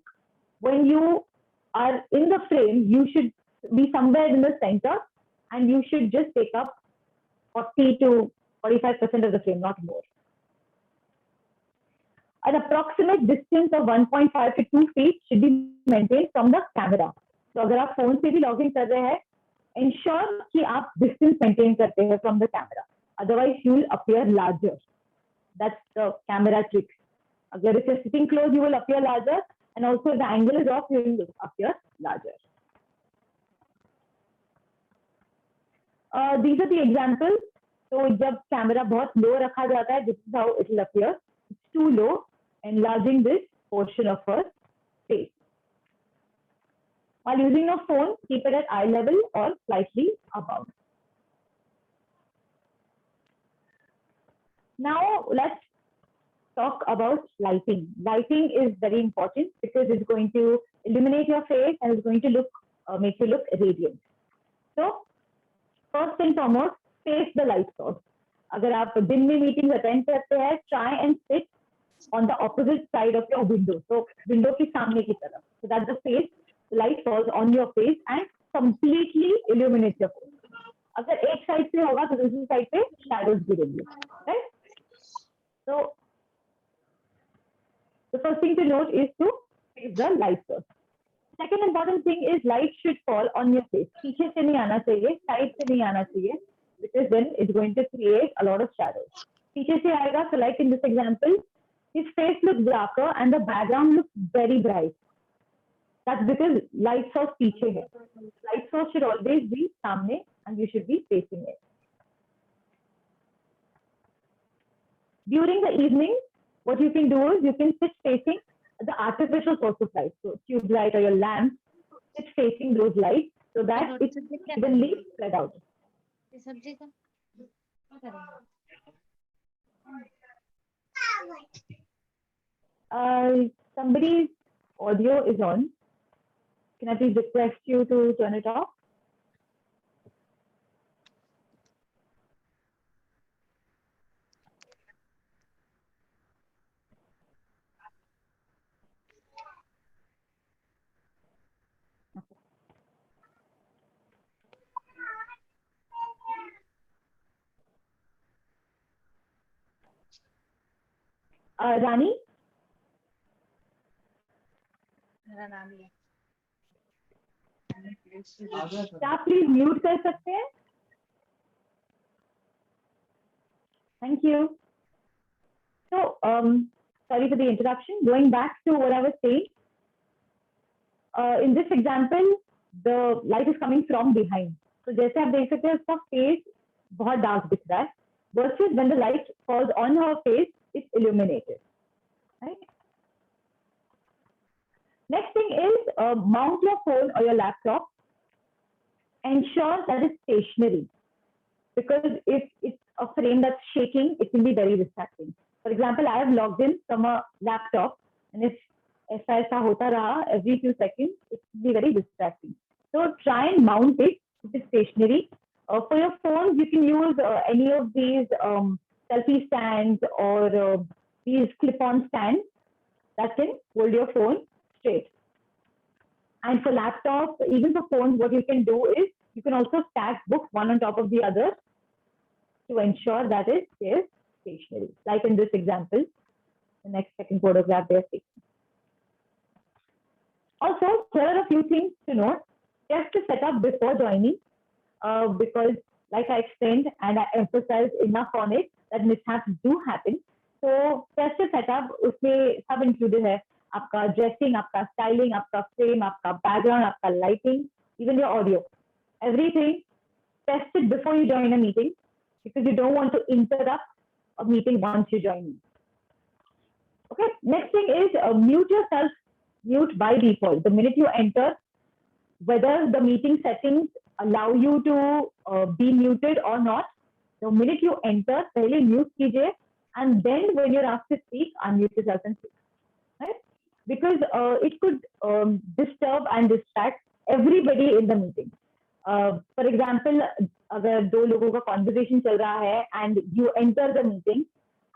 Speaker 2: when you are in the frame, you should be somewhere in the center and you should just take up 40 to 45% of the frame, not more. An approximate distance of 1.5 to 2 feet should be maintained from the camera. So अगर आप phone से भी login कर रहे हैं, ensure कि आप distance maintain करते हैं from the camera. Otherwise, you will appear larger. That's the camera trick. Agar if you're sitting close, you will appear larger, and also if the angle is off, you will appear larger. These are the examples. So जब camera बहुत low रखा जाता है, this is how it will appear. It's too low, enlarging this portion of her face. While using your phone, keep it at eye level or slightly above. Now let's talk about lighting. Lighting is very important because it's going to illuminate your face and it's going to make you look radiant. So first and foremost, face the light source. अगर आप दिन में meetings attend करते हैं, try and sit on the opposite side of your window. So window के सामने की तरफ. So that the light falls on your face and completely illuminates your face. अगर एक side पे होगा तो दूसरी side पे shadows गिरेंगे. Right? So the first thing to note is to face the light source. Second important thing is light should fall on your face. पीछे से नहीं आना चाहिए, side से नहीं आना चाहिए, because then it's going to create a lot of shadows. पीछे से आएगा, so like in this example, his face looks darker and the background looks very bright. That's because light source पीछे है. Light source should always be सामने and you should be facing it. During the evening, what you can do is you can sit facing the artificial source of light. So tube light or your lamp, sit facing those lights so that it's evenly spread out. Somebody's audio is on. Can I please request you to turn it off? Rani? क्या आप please mute कर सकते हैं? Thank you. So, sorry for the interruption. Going back to what I was saying, in this example, the light is coming from behind. So, जैसे आप देख सकते हैं, उसका face बहुत dark दिख रहा है. Versus when the light falls on her face, it's illuminated. Right? Next thing is mount your phone or your laptop. Ensure that it's stationary, because if it's a frame that's shaking, it can be very distracting. For example, I have logged in from a laptop, and if ऐसा होता रहा every few seconds, it can be very distracting. So try and mount it if it's stationary. For your phones, you can use any of these selfie stands or these clip-on stands that can hold your phone straight. And for laptops, even for phones, what you can do is you can also stack books one on top of the other to ensure that it is stationary. Like in this example, the next second photograph they're taking. Also, there are a few things to note. Just to set up before joining, because like I explained and I emphasized enough on it that mishaps do happen. So just to set up, उसमें सब included है. आपका dressing, आपका styling, आपका frame, आपका background, आपका lighting, even your audio. Everything, test it before you join a meeting, because you don't want to interrupt a meeting once you join. Okay, next thing is mute yourself, mute by default. The minute you enter, whether the meeting settings allow you to be muted or not, the minute you enter, पहले mute कीजिए, and then when you're asked to speak, unmute yourself and speak. Right? Because it could disturb and distract everybody in the meeting. For example, अगर दो लोगों का conversation चल रहा है and you enter the meeting,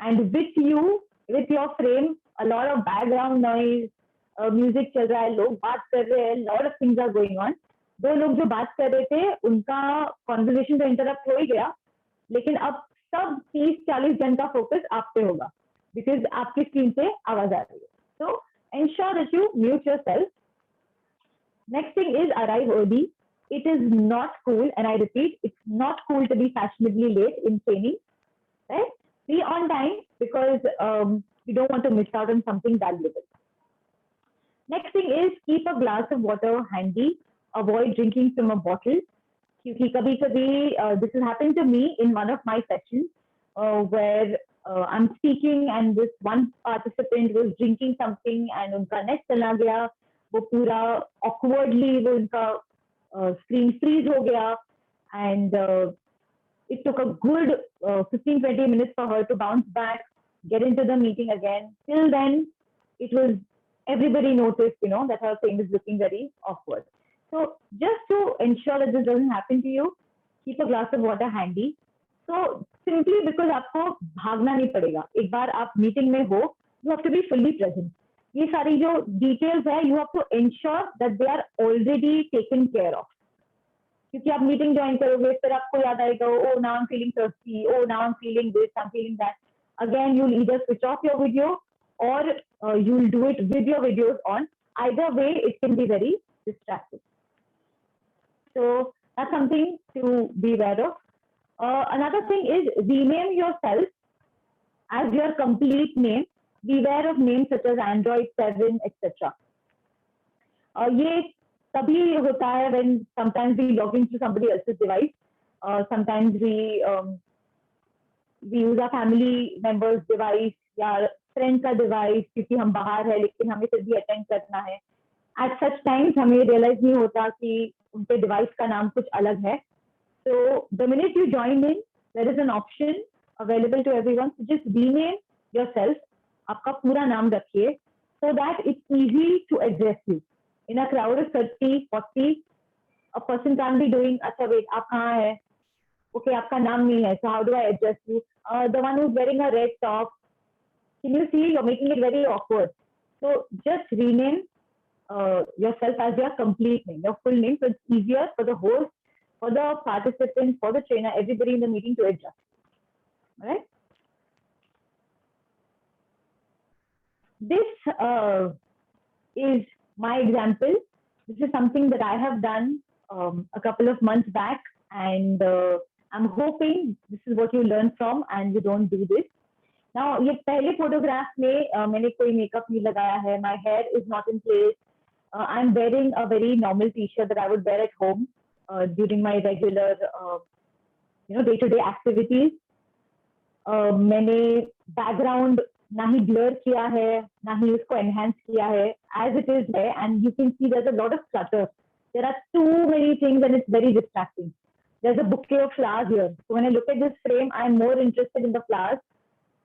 Speaker 2: and with your frame, a lot of background noise, music चल रहा है, लोग बात कर रहे हैं, lot of things are going on. दो लोग जो बात कर रहे थे, उनका conversation तो interrupt हो ही गया, लेकिन अब सब 30-40 जन का focus आप पे होगा, because आपकी screen से आवाज आ रही है. So ensure that you mute yourself. Next thing is arrive early. It is not cool, and I repeat, it's not cool to be fashionably late in training. Right? Be on time, because You don't want to miss out on something valuable. Next thing is keep a glass of water handy. Avoid drinking from a bottle. क्योंकि कभी-कभी this has happened to me in one of my sessions where I'm speaking and this one participant was drinking something and उनका net चला गया, वो पूरा awkwardly वो उनका screen freeze हो गया and it took a good 15-20 minutes for her to bounce back, get into the meeting again. Till then, it was everybody noticed, that her thing is looking very awkward. So just to ensure that this doesn't happen to you, keep a glass of water handy. So simply because आपको भागना नहीं पड़ेगा, एक बार आप meeting में हो, you have to be fully present. ये सारी जो details है, you have to ensure that they are already taken care of. क्योंकि आप मीटिंग ज्वाइन करोगे, फिर आपको याद आएगा, oh now I'm feeling thirsty, oh now I'm feeling this, I'm feeling that. Again, you'll either switch off your video or you'll do it with your videos on. Either way, it can be very distracting. So that's something to be aware of. Another thing is rename yourself as your complete name. Beware of names such as Android 7, etc. ये तभी होता है when sometimes we log into somebody else's device. Sometimes we use our family members' device या friend का device क्योंकि हम बाहर है लेकिन हमें फिर भी attend करना है. At such times हमें realize नहीं होता कि उनके device का नाम कुछ अलग है. So the minute you join in, there is an option available to everyone. So just rename yourself. आपका पूरा नाम रखिए so that it's easy to address you. In a crowd of 30, 40, a person can't be doing, अच्छा wait, आप कहाँ है? Okay, आपका नाम नहीं है. So how do I address you? The one who's wearing a red top. Can you see? You're making it very awkward. So just rename yourself as your complete name, your full name. So it's easier for the host, for the participants, for the trainer, everybody in the meeting to adjust. All right? This is my example. This is something that I have done a couple of months back, and I'm hoping this is what you learn from and you don't do this. Now, ये पहले photograph में मैंने कोई makeup नहीं लगाया है. My hair is not in place. I'm wearing a very normal t-shirt that I would wear at home during my regular, day-to-day activities. मैंने background ना ही blur किया है, ना ही उसको enhance किया है, as it is there, and you can see there's a lot of clutter. There are too many things and it's very distracting. There's a bouquet of flowers here. So when I look at this frame, I'm more interested in the flowers.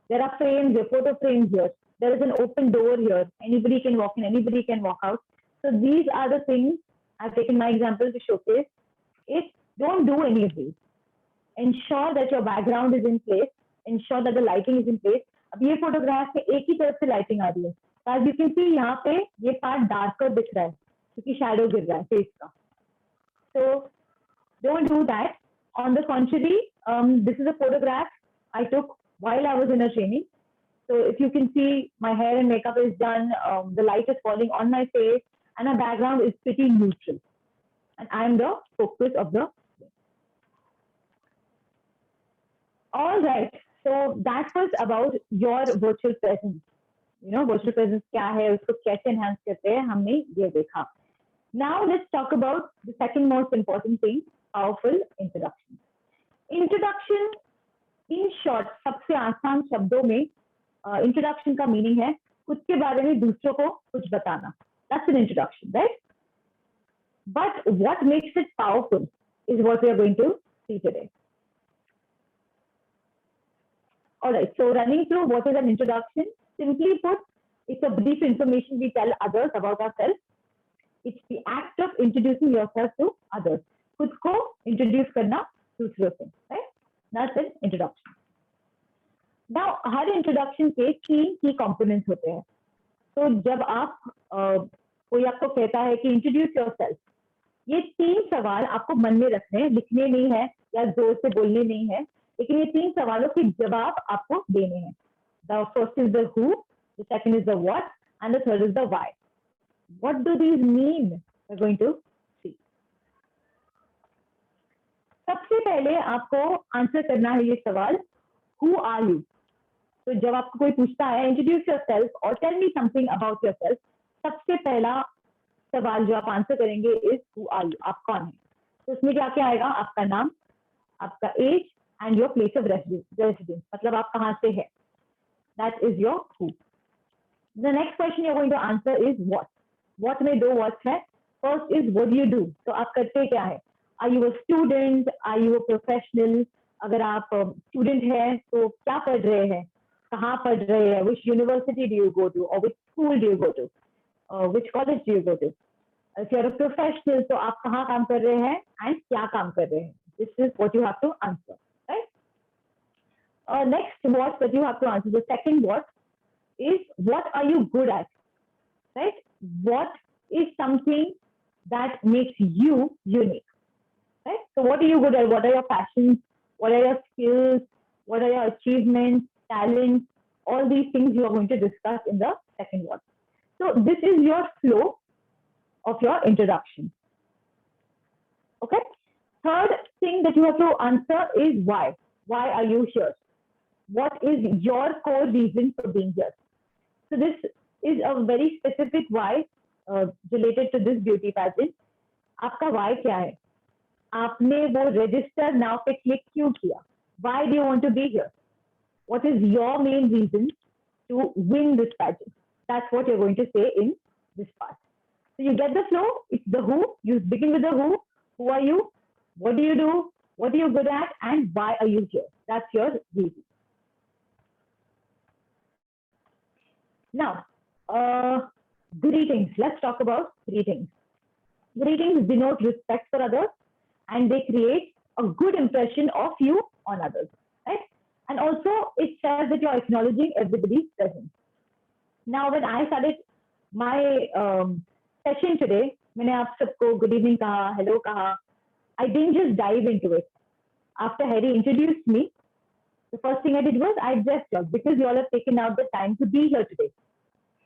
Speaker 2: There are frames here, photo frames here. There is an open door here. Anybody can walk in, anybody can walk out. So these are the things I've taken my example to showcase. Don't do any of these. Ensure that your background is in place. Ensure that the lighting is in place. अब ये photograph में एक ही तरफ से lighting आ रही है. As you can see यहाँ पे ये पार्ट डार्कर दिख रहा है क्योंकि शैडो गिर रहा है फेस का. So don't do that. On the contrary, this is a photograph I took while I was in a training. So if you can see, my hair and makeup is done. The light is falling on my face, and my background is pretty neutral. And I'm the focus of the. All right. So that was about your virtual presence. Virtual presence क्या है, उसको कैसे enhance करते हैं, हमने ये देखा. Now let's talk about the second most important thing, powerful introduction. Introduction, in short, सबसे आसान शब्दों में introduction का meaning है खुद के बारे में दूसरों को कुछ बताना. That's an introduction, right? But what makes it powerful is what we are going to see today. All right, so running through what is an introduction. Simply put, it's a brief information we tell others about ourselves. It's the act of introducing yourself to others. खुद को introduce करना दूसरों से, right? That's an introduction. Now, her introduction के 3 key components होते हैं. तो जब आप कोई आपको कहता है कि introduce yourself, ये 3 सवाल आपको मन में रखने हैं, लिखने नहीं है या जोर से बोलने नहीं है, लेकिन ये 3 सवालों के जवाब आपको देने हैं. The first is the who, the second is the what, and the third is the why. What do these mean? We're going to see. सबसे पहले आपको आंसर करना है ये सवाल, who are you? तो जब आपको कोई पूछता है इंट्रोड्यूस योरसेल्फ और tell me something about yourself, सबसे पहला सवाल जो आप आंसर करेंगे इज हु आर यू, आप कौन है। तो उसमें क्या क्या आएगा, आपका नाम, आपका age and your place of residence, मतलब आप कहाँ से है, that is your who. The next question you are going to answer is what. What में दो वर्ड्स है, first is what do you do, तो आप करते क्या है, are you a student, are you a professional, अगर आप स्टूडेंट है तो क्या पढ़ रहे हैं, कहाँ पढ़ रहे हैं, which university do you go to और which school do you go to, which college do you go to. If you're a professional, तो आप कहाँ काम कर रहे हैं एंड क्या काम कर रहे हैं, this is what you have to answer, right? Next what that you have to answer, the second what is what are you good at, right? What is something that makes you unique, right? So what are you good at, what are your passions, what are your skills, what are your achievements, talents, all these things you are going to discuss in the second what. So this is your flow of your introduction. Okay. Third thing that you have to answer is why. Why are you here? What is your core reason for being here? So this is a very specific why related to this beauty pageant. आपका why क्या है? आपने वो register now पे click क्यों किया? Why do you want to be here? What is your main reason to win this pageant? That's what you're going to say in this part. So you get the flow, it's the who, you begin with the who are you, what do you do, what are you good at, and why are you here? That's your reason. Now, greetings. Let's talk about greetings. Greetings denote respect for others and they create a good impression of you on others, right? And also it says that you're acknowledging everybody's presence. Now, when I started my session today, मैंने आप सबको good evening कहा, hello कहा. I didn't just dive into it. After Harry introduced me, the first thing I did was I dressed up because you all have taken out the time to be here today.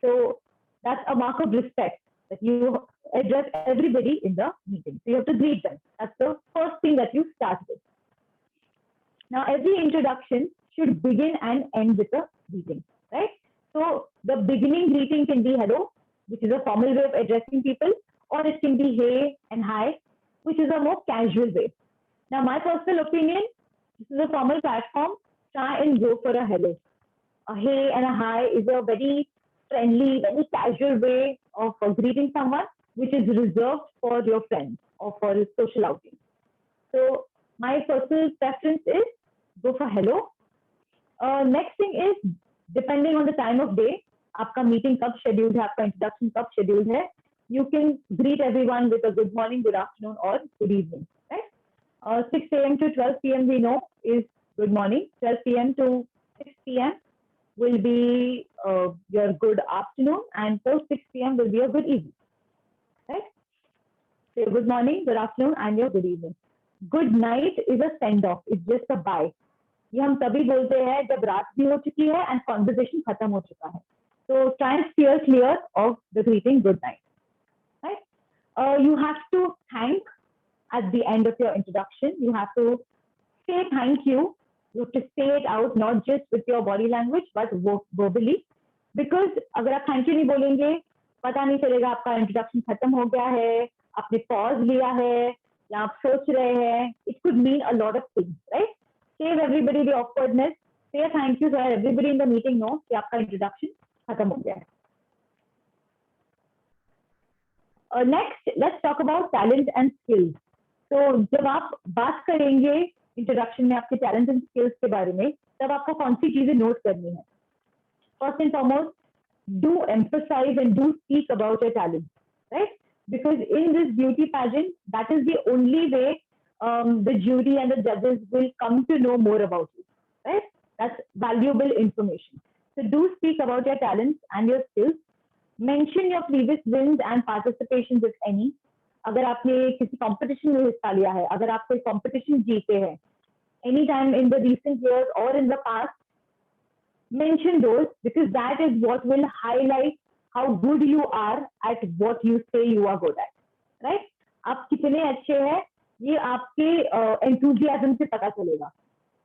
Speaker 2: So that's a mark of respect that you address everybody in the meeting. So you have to greet them. That's the first thing that you start with. Now every introduction should begin and end with a greeting, right? So the beginning greeting can be hello, which is a formal way of addressing people, or it can be hey and hi, which is a more casual way. Now, my personal opinion, this is a formal platform, try and go for a hello. A hey and a hi is a very friendly, very casual way of greeting someone, which is reserved for your friends or for a social outing. So, my personal preference is go for hello. Next thing is, depending on the time of day, आपका meeting कब scheduled है, आपका introduction कब scheduled है, you can greet everyone with a good morning, good afternoon or good evening, right? 6 a.m. to 12 p.m. we know is good morning. 12 p.m. to 6 p.m. will be your good afternoon, and post 6 p.m. will be a good evening, right? So good morning, good afternoon and your good evening. Good night is a send off, it's just a bye. ये हम तभी बोलते हैं जब रात भी हो चुकी है and conversation खत्म हो चुका है. So try and steer clear of the greeting good night, right? You have to thank at the end of your introduction. You have to say thank you. You have to say it out, not just with your body language, but verbally. Because अगर आप thank you नहीं बोलेंगे, पता नहीं चलेगा आपका introduction खत्म हो गया है, आपने pause लिया है, या आप सोच रहे हैं. It could mean a lot of things, right? Save everybody the awkwardness. Say a thank you so that everybody in the meeting knows कि आपका introduction खत्म हो गया है. Next, let's talk about talent and skills. So जब आप बात करेंगे इंट्रोडक्शन में आपके टैलेंट एंड स्किल्स के बारे में, तब आपको कौन सी चीजें नोट करनी है? First and foremost, do emphasize and do speak about your talent, right? Because in this beauty pageant, that is the only way the jury and the judges will come to know more about you, right? That's valuable information. So do speak about your talents and your skills. Mention your previous wins and participations if any. अगर आपने किसी competition में हिस्सा लिया है, अगर आप कोई competition जीते हैं, any time in the recent years or in the past, mention those because that is what will highlight how good you are at what you say you are good at, right? आप कितने अच्छे हैं, ये आपके enthusiasm से पता चलेगा.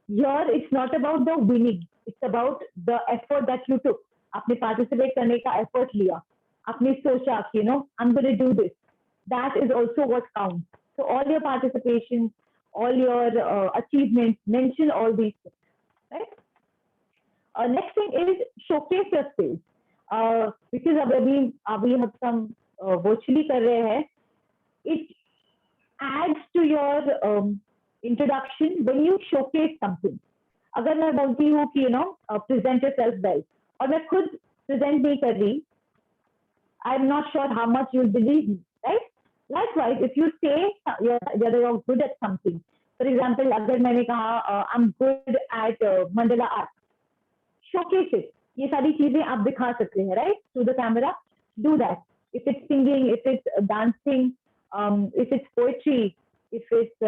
Speaker 2: Here it's not about the winning, It's about the effort that you took. आपने participate करने का effort लिया. आपने सोचा कि I'm going to do this. That is also what counts. So all your participation, all your achievements, mention all these things, right? Next thing is showcase your skills. Because अभी हम virtually कर रहे हैं, it adds to your introduction when you showcase something. अगर मैं बोलती हूँ कि present yourself well, और मैं खुद present नहीं कर रही, I'm not sure how much you'll believe me, right? Likewise, if you say you're good at something, for example, अगर मैंने कहा I'm good at mandala art, showcase it. ये सारी चीजें आप दिखा सकते हैं, right? To the camera, do that. If it's singing, if it's dancing, if it's poetry, if it's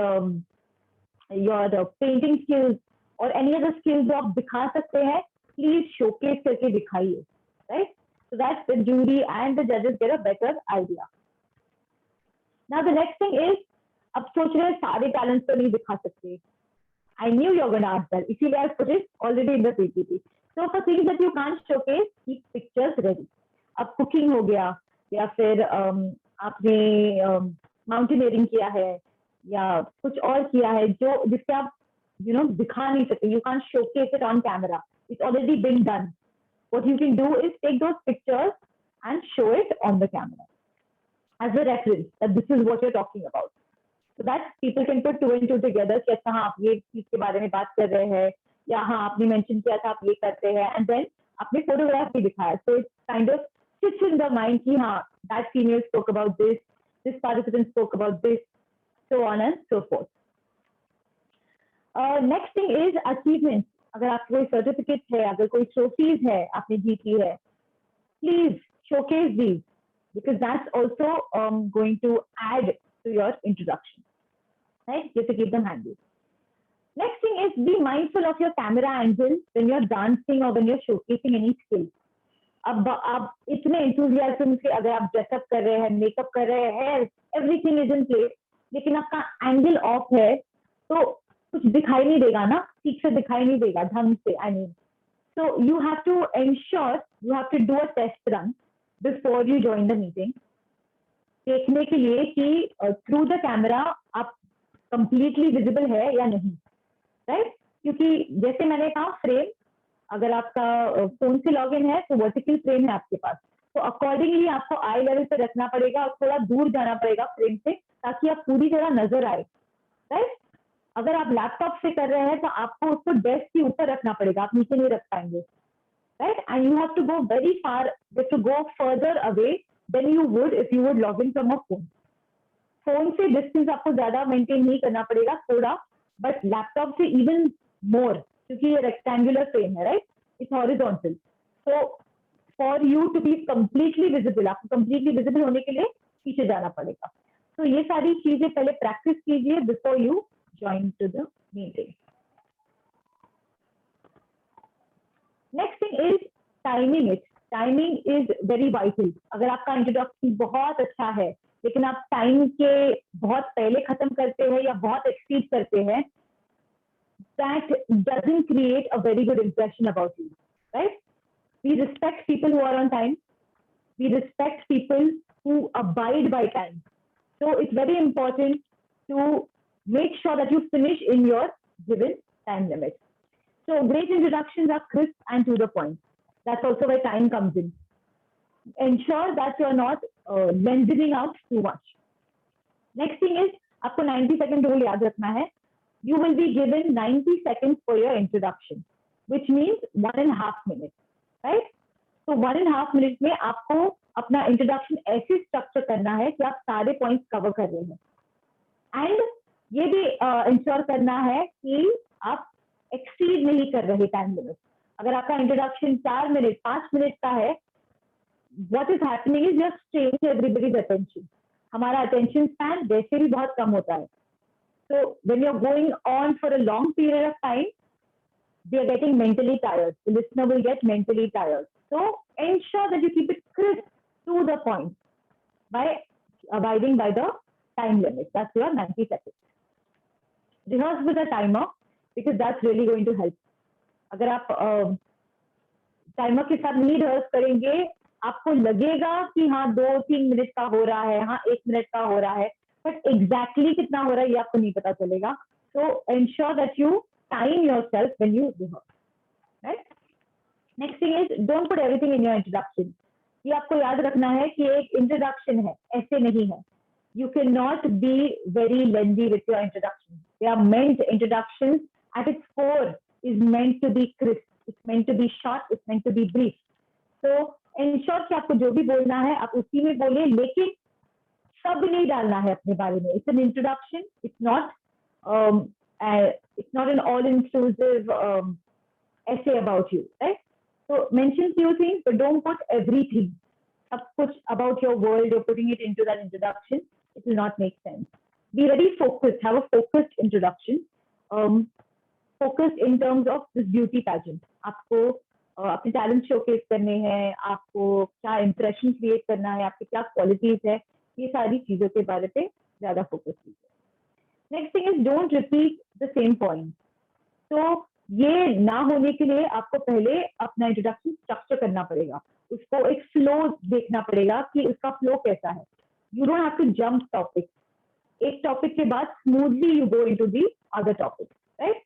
Speaker 2: your painting skills or any other skills जो आप दिखा सकते हैं, please showcase करके दिखाइए, right? So that the jury and the judges get a better idea. Now the next thing is, अब सोच रहे हैं सारे talents तो नहीं दिखा सकते. I knew you were going to ask that. इसीलिए I put it already in the PPT. So for things that you can't showcase, keep pictures ready. अब cooking हो गया, या फिर आपने mountaineering किया है, या कुछ और किया है जो जिससे आप दिखा नहीं सकते. You can't showcase it on camera. It's already been done. What you can do is take those pictures and show it on the camera as a reference that this is what you're talking about. So that people can put two and two together कि अच्छा हाँ आप ये चीज के बारे में बात कर रहे हैं, या हाँ आपने mention किया था आप ये करते हैं, and then आपने photograph भी दिखाया. So it kind of sits in the mind कि हाँ that female spoke about this, this participant spoke about this, so on and so forth. Next thing is achievements. अगर आपको कोई सर्टिफिकेट है, अगर कोई ट्रॉफीज है आपने जीती है, please showcase these because that's also going to add to your introduction, right? Just to keep them handy. Next thing is be mindful of your camera angle when you're dancing or when you're showcasing any skill. अब आप इतने enthusiasm से अगर आप dress up कर रहे हैं, makeup कर रहे हैं, everything is in place, लेकिन आपका एंगल ऑफ है तो कुछ दिखाई नहीं देगा ना, ठीक से दिखाई नहीं देगा ढंग से. I mean, so you have to ensure, you have to do a test run before you join the meeting, देखने के लिए कि through the camera आप completely visible है या नहीं, right? क्योंकि जैसे मैंने कहा फ्रेम, अगर आपका फोन से लॉगिन है तो वर्टिकल फ्रेम है आपके पास, तो अकॉर्डिंगली आपको आई लेवल पे रखना पड़ेगा और थोड़ा दूर जाना पड़ेगा फ्रेम से ताकि आप पूरी तरह नजर आए, राइट? अगर आप लैपटॉप से कर रहे हैं तो आपको उसको डेस्क के ऊपर रखना पड़ेगा, आप नीचे नहीं रख पाएंगे, right? And you have to go very far, you have to go further away than you would if you would log in from a phone. Phone से डिस्टेंस आपको ज्यादा मेंटेन नहीं करना पड़ेगा, थोड़ा, बट लैपटॉप से इवन मोर, क्योंकि ये रेक्टेंगुलर फ्रेम है, right? It's horizontal. So for you to be completely visible, आपको कंप्लीटली विजिबल होने के लिए पीछे जाना पड़ेगा. तो ये सारी चीजें पहले प्रैक्टिस कीजिए before you join to the meeting. Next thing is timing it. Timing is very vital. अगर आपका इंट्रोडक्शन बहुत अच्छा है लेकिन आप टाइम के बहुत पहले खत्म करते हैं या बहुत एक्सीड करते हैं, that doesn't create a very good impression about you, right? We respect people who are on time. We respect people who abide by time. So it's very important to make sure that you finish in your given time limit. So great introductions are crisp and to the point. That's also where time comes in. Ensure that you're not lengthening out too much. Next thing is, आपको 90-second rule याद रखना है. You will be given 90 seconds for your introduction, which means 1.5 minutes, right? So 1.5 minutes में आपको अपना introduction ऐसे structure करना है कि आप सारे points cover कर रहे हैं. And ये भी इंश्योर करना है कि आप एक्सीड नहीं कर रहे टाइम लिमिट. अगर आपका इंट्रोडक्शन 4 मिनट 5 मिनट का है, what is happening is just straying everybody's attention. हमारा अटेंशन स्पैन वैसे भी बहुत कम होता है. So when you are going on for a long period of time, we are getting mentally tired, the listener will get mentally tired. So ensure that you keep it crisp to the point by abiding by the time limit. That's your 90 seconds. Rehearse with a timer because that's really going to help. अगर आप timer के साथ नहीं rehearse करेंगे, आपको लगेगा कि हाँ 2-3 मिनट का हो रहा है, हाँ 1 मिनट का हो रहा है, बट एग्जैक्टली कितना हो रहा है ये आपको नहीं पता चलेगा. So ensure that you time yourself when you rehearse, right? Next thing is don't put everything in your introduction. ये आपको याद रखना है कि एक इंट्रोडक्शन है, ऐसे नहीं है. You cannot be very lengthy with your introduction. They are meant, introductions at its core is meant to be crisp. It's meant to be short. It's meant to be brief. So ensure कि आपको जो भी बोलना है आप उसी में बोले, लेकिन सब नहीं डालना है अपने बारे में. It's an introduction. It's not an all-inclusive essay about you, right? So mention few things, but don't put everything. सब कुछ about your world, you're putting it into that introduction. It will not make sense. Be very focused. Have a focused introduction. Focused in terms of this beauty pageant. आपको अपने talent showcase करने हैं, आपको क्या impression create करना है, आपकी क्या क्वालिटीज है, ये सारी चीजों के बारे पे ज्यादा फोकस कीजिए. Next thing is don't repeat the same point. तो ये ना होने के लिए आपको पहले अपना इंट्रोडक्शन स्ट्रक्चर करना पड़ेगा, उसको एक फ्लो देखना पड़ेगा कि उसका फ्लो कैसा है. You don't have to jump topic. एक टॉपिक के बाद smoothly you go into the other topic, right?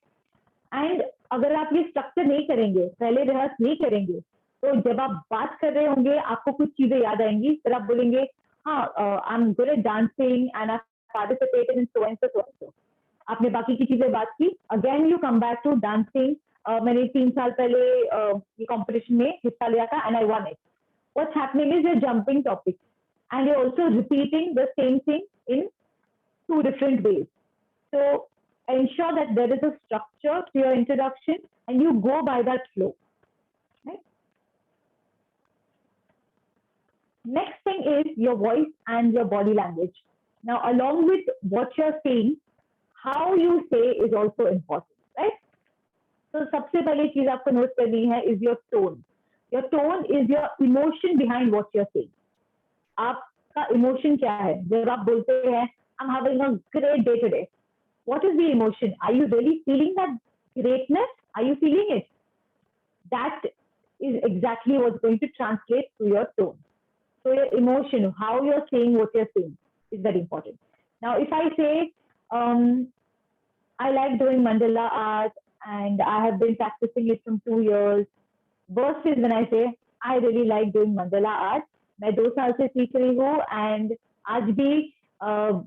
Speaker 2: And अगर आप ये स्ट्रक्चर नहीं करेंगे, पहले रिहर्स नहीं करेंगे, तो जब आप बात कर रहे होंगे आपको कुछ चीजें याद आएंगी, फिर आप बोलेंगे हाँ I am good at dancing and I participated in so and so so. आपने बाकी की चीजें बात की, again you come back to dancing. मैंने 3 साल पहले ये कंपटीशन में हिस्सा लिया था and I one it. What's happening is you jumping topic and you also repeating the same thing in 2 different ways. So ensure that there is a structure to your introduction and you go by that flow, right? Next thing is your voice and your body language. Now along with what you're saying, how you say is also important, right? So सबसे पहले चीज आपको note करनी है is your tone. Your tone is your emotion behind what you're saying. आपका emotion क्या है जब आप बोलते हैं I'm having a great day today? What is the emotion? Are you really feeling that greatness? Are you feeling it? That is exactly what's going to translate to your tone. So your emotion, how you're saying what you're saying is very important. Now, if I say, I like doing mandala art and I have been practicing it from 2 years, versus when I say, I really like doing mandala art, मैं 2 साल से सीख रही हूँ and आज भी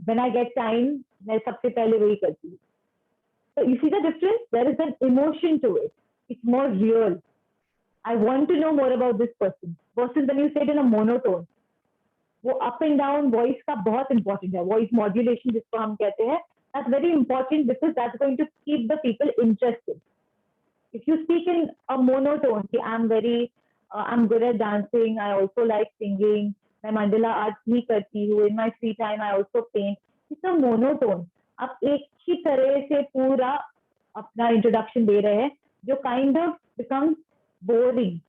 Speaker 2: when I get time, मैं सबसे पहले वही करती हूँ. So you see the difference? There is an emotion to it. It's more real. I want to know more about this person. Versus when you say it in a monotone, वो up and down voice का बहुत important है. Voice modulation जिसको हम कहते हैं, that's very important because that's going to keep the people interested. If you speak in a monotone, I'm good at dancing, I also like singing, मैं Mandla art भी करती हूँ, in my free time I also paint. It's a monotone. आप एक ही तरह से पूरा अपना इंट्रोडक्शन दे रहे हैं जो kind of becomes boring.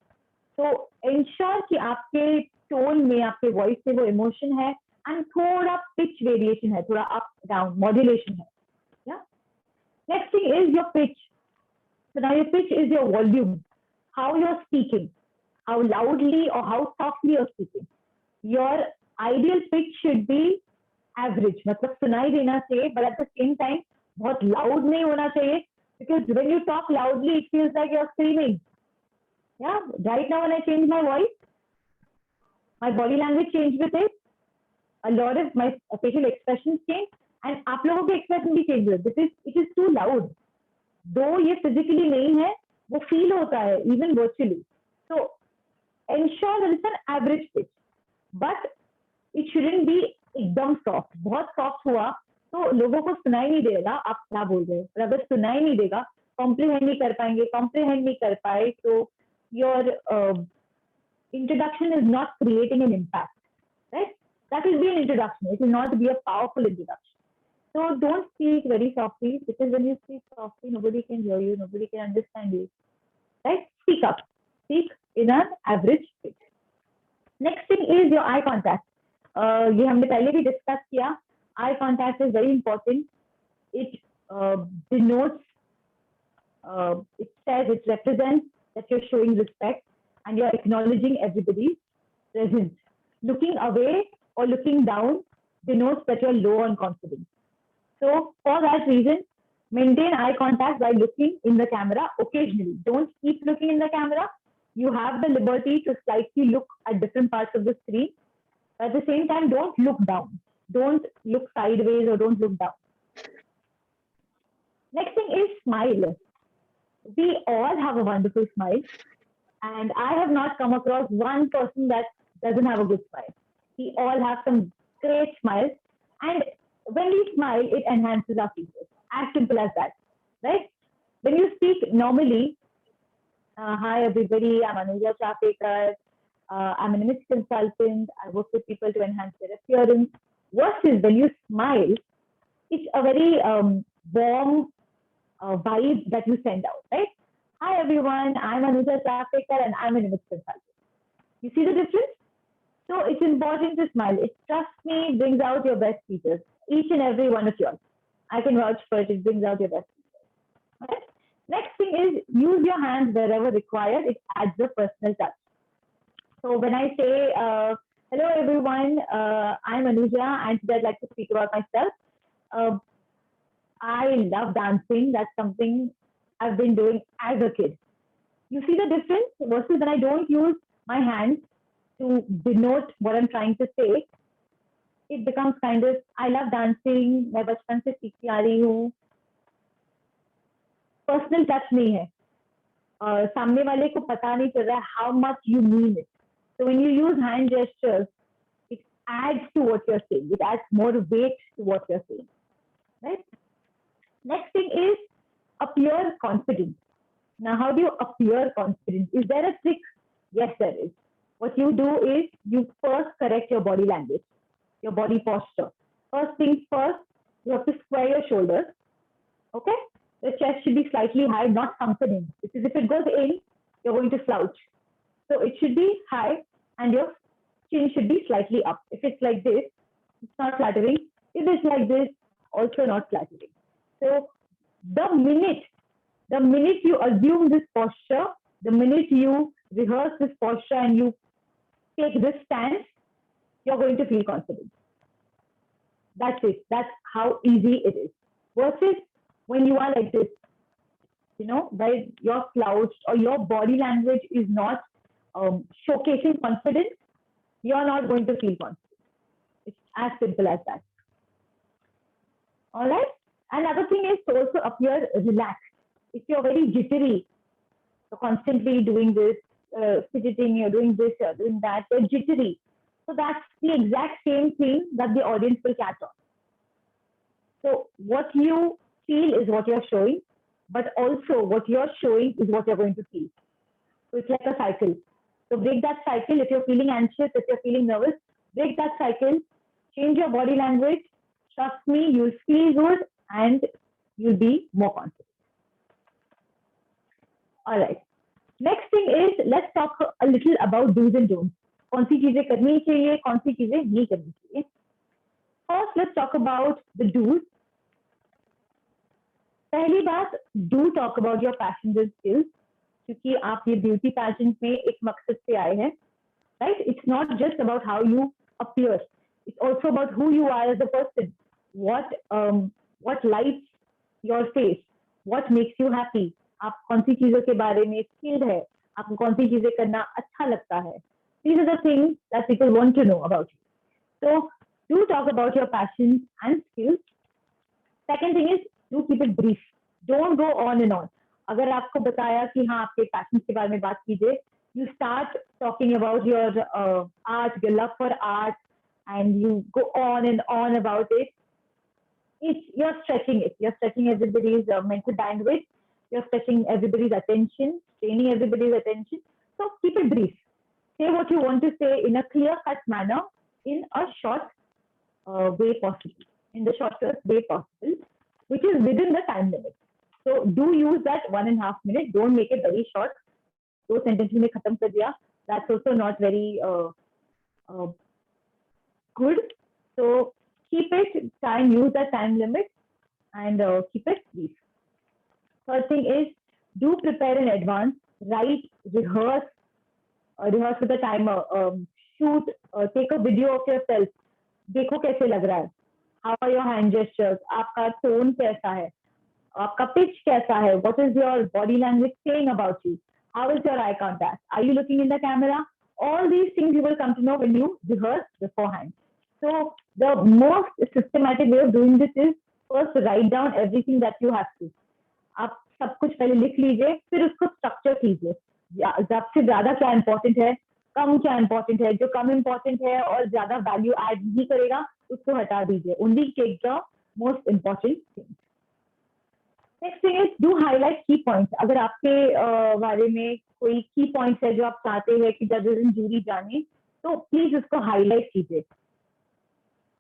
Speaker 2: So ensure कि आपके टोन में, आपके वॉइस में वो इमोशन है एंड थोड़ा पिच वेरिएशन है, थोड़ा अप डाउन मॉड्यूलेशन है. Yeah? Next thing is your pitch. So now your pitch is your volume, how you're speaking, how loudly or how softly you're speaking. Your ideal pitch should be average, मतलब सुनाई देना चाहिए, but at the same time बहुत loud नहीं होना चाहिए, because when you talk loudly it feels like you're screaming. Yeah, right now when I change my voice, my body language changed with it, a lot of my facial expressions changed, and आप लोगों के expression भी change हुए because it is too loud. Though ये physically नहीं है, वो feel होता है even virtually. So ensure that it's an average pitch, but it shouldn't be एकदम soft. बहुत soft हुआ तो लोगों को सुनाई नहीं देगा आप क्या बोल रहे हैं. और अगर सुनाई नहीं देगा, comprehend नहीं कर पाएंगे, comprehend नहीं कर पाए, तो your introduction is not creating an impact, right? That will be an introduction. It will not be a powerful introduction. So don't speak very softly, because when you speak softly, nobody can hear you, nobody can understand you, right? Speak up. Speak in an average pitch. Next thing is your eye contact. ये हमने पहले भी discuss किया. Eye contact is very important. It denotes it says, it represents that you're showing respect and you're acknowledging everybody's presence. Looking away or looking down denotes that you're low on confidence. So for that reason, maintain eye contact by looking in the camera occasionally. Don't keep looking in the camera. You have the liberty to slightly look at different parts of the screen. At the same time, don't look down. Don't look sideways or don't look down. Next thing is smile. We all have a wonderful smile. And I have not come across one person that doesn't have a good smile. We all have some great smiles. And when we smile, it enhances our features. As simple as that, right? When you speak normally, hi everybody, I'm Anuja Chapekar. I'm an image consultant. I work with people to enhance their appearance. Versus when you smile, it's a very warm vibe that you send out, right? Hi everyone, I'm Anuja Chapekar and I'm an image consultant. You see the difference? So it's important to smile. It, trust me, brings out your best features. Each and every one of yours. I can vouch for it. It brings out your best features. Okay? Next thing is use your hands wherever required. It adds a personal touch. So when I say, hello everyone, I'm Anuja and today I'd like to speak about myself. I love dancing. That's something I've been doing as a kid. You see the difference versus when I don't use my hands to denote what I'm trying to say. It becomes kind of, I love dancing, मैं बचपन से सीखती आ रही हूँ. Personal touch नहीं है. सामने वाले को पता नहीं चल रहा है how much you mean it. So when you use hand gestures, it adds to what you're saying. It adds more weight to what you're saying. Right? Next thing is appear confident. Now, how do you appear confident? Is there a trick? Yes, there is. What you do is you first correct your body language, your body posture. First things first, you have to square your shoulders. Okay? The chest should be slightly high, not sunken in. Because if it goes in, you're going to slouch. So it should be high and your chin should be slightly up. If it's like this, it's not flattering. If it's like this, also not flattering. So the minute you assume this posture, the minute you rehearse this posture and you take this stance, you're going to feel confident. That's it. That's how easy it is. Versus when you are like this, you know, where you're slouched or your body language is not showcasing confidence, you're not going to feel confident. It's as simple as that. All right. Another thing is to also appear relaxed. If you're very jittery, so constantly doing this, fidgeting, you're doing this, you're doing that, you're jittery. So that's the exact same thing that the audience will catch on. So what you feel is what you're showing, but also what you're showing is what you're going to feel. So it's like a cycle. So break that cycle. If you're feeling anxious, if you're feeling nervous, break that cycle, change your body language. Trust me, you'll feel good and you'll be more confident. All right. Next thing is, let's talk a little about do's and don'ts. कौन सी चीजें करनी चाहिए, कौन सी चीजें नहीं करनी चाहिए. First, let's talk about the do's. पहली बात, do talk about your passions and skills. क्योंकि आप ये beauty pageant में एक मकसद से आए हैं, right? It's not just about how you appear. It's also about who you are as a person. What lights your face? What makes you happy? आप कौन सी चीजों के बारे में skilled है? आपको कौन सी चीजें करना अच्छा लगता है? These are the things that people want to know about you. So do talk about your passions and skills. Second thing is, do keep it brief. Don't go on and on. अगर आपको बताया कि हाँ आपके passions के बारे में बात कीजिए, you start talking about your art, your love for art, and you go on and on about it. You're stretching it. You're stretching everybody's mental bandwidth. You're stretching everybody's attention, training everybody's attention. So keep it brief. Say what you want to say in a clear-cut manner, in a short way possible, in the shortest way possible, which is within the time limit. So do use that 1.5 minutes. Don't make it very short. दो sentences में खत्म कर दिया. That's also not very good. So keep it, try and use that time limit and keep it brief. Third thing is, do prepare in advance, write, rehearse with a timer, shoot, take a video of yourself. देखो कैसे लग रहा है, how are your hand gestures, आपका tone कैसा है, आपका pitch कैसा है, what is your body language saying about you, how is your eye contact, are you looking in the camera? All these things you will come to know when you rehearse beforehand. So the most systematic way of doing this is first write down everything that you have to. आप सब कुछ पहले लिख लीजिए, फिर उसको structure कीजिए, सबसे ज्यादा क्या इंपॉर्टेंट है, कम क्या इंपॉर्टेंट है, जो कम इंपॉर्टेंट है और ज्यादा वैल्यू ऐड नहीं करेगा उसको हटा दीजिए, only take the most important thing. Next thing is do highlight key points. अगर आपके बारे में कोई की पॉइंट्स है जो आप चाहते हैं कि जजेस इन जूरी जाने, तो प्लीज उसको हाईलाइट कीजिए.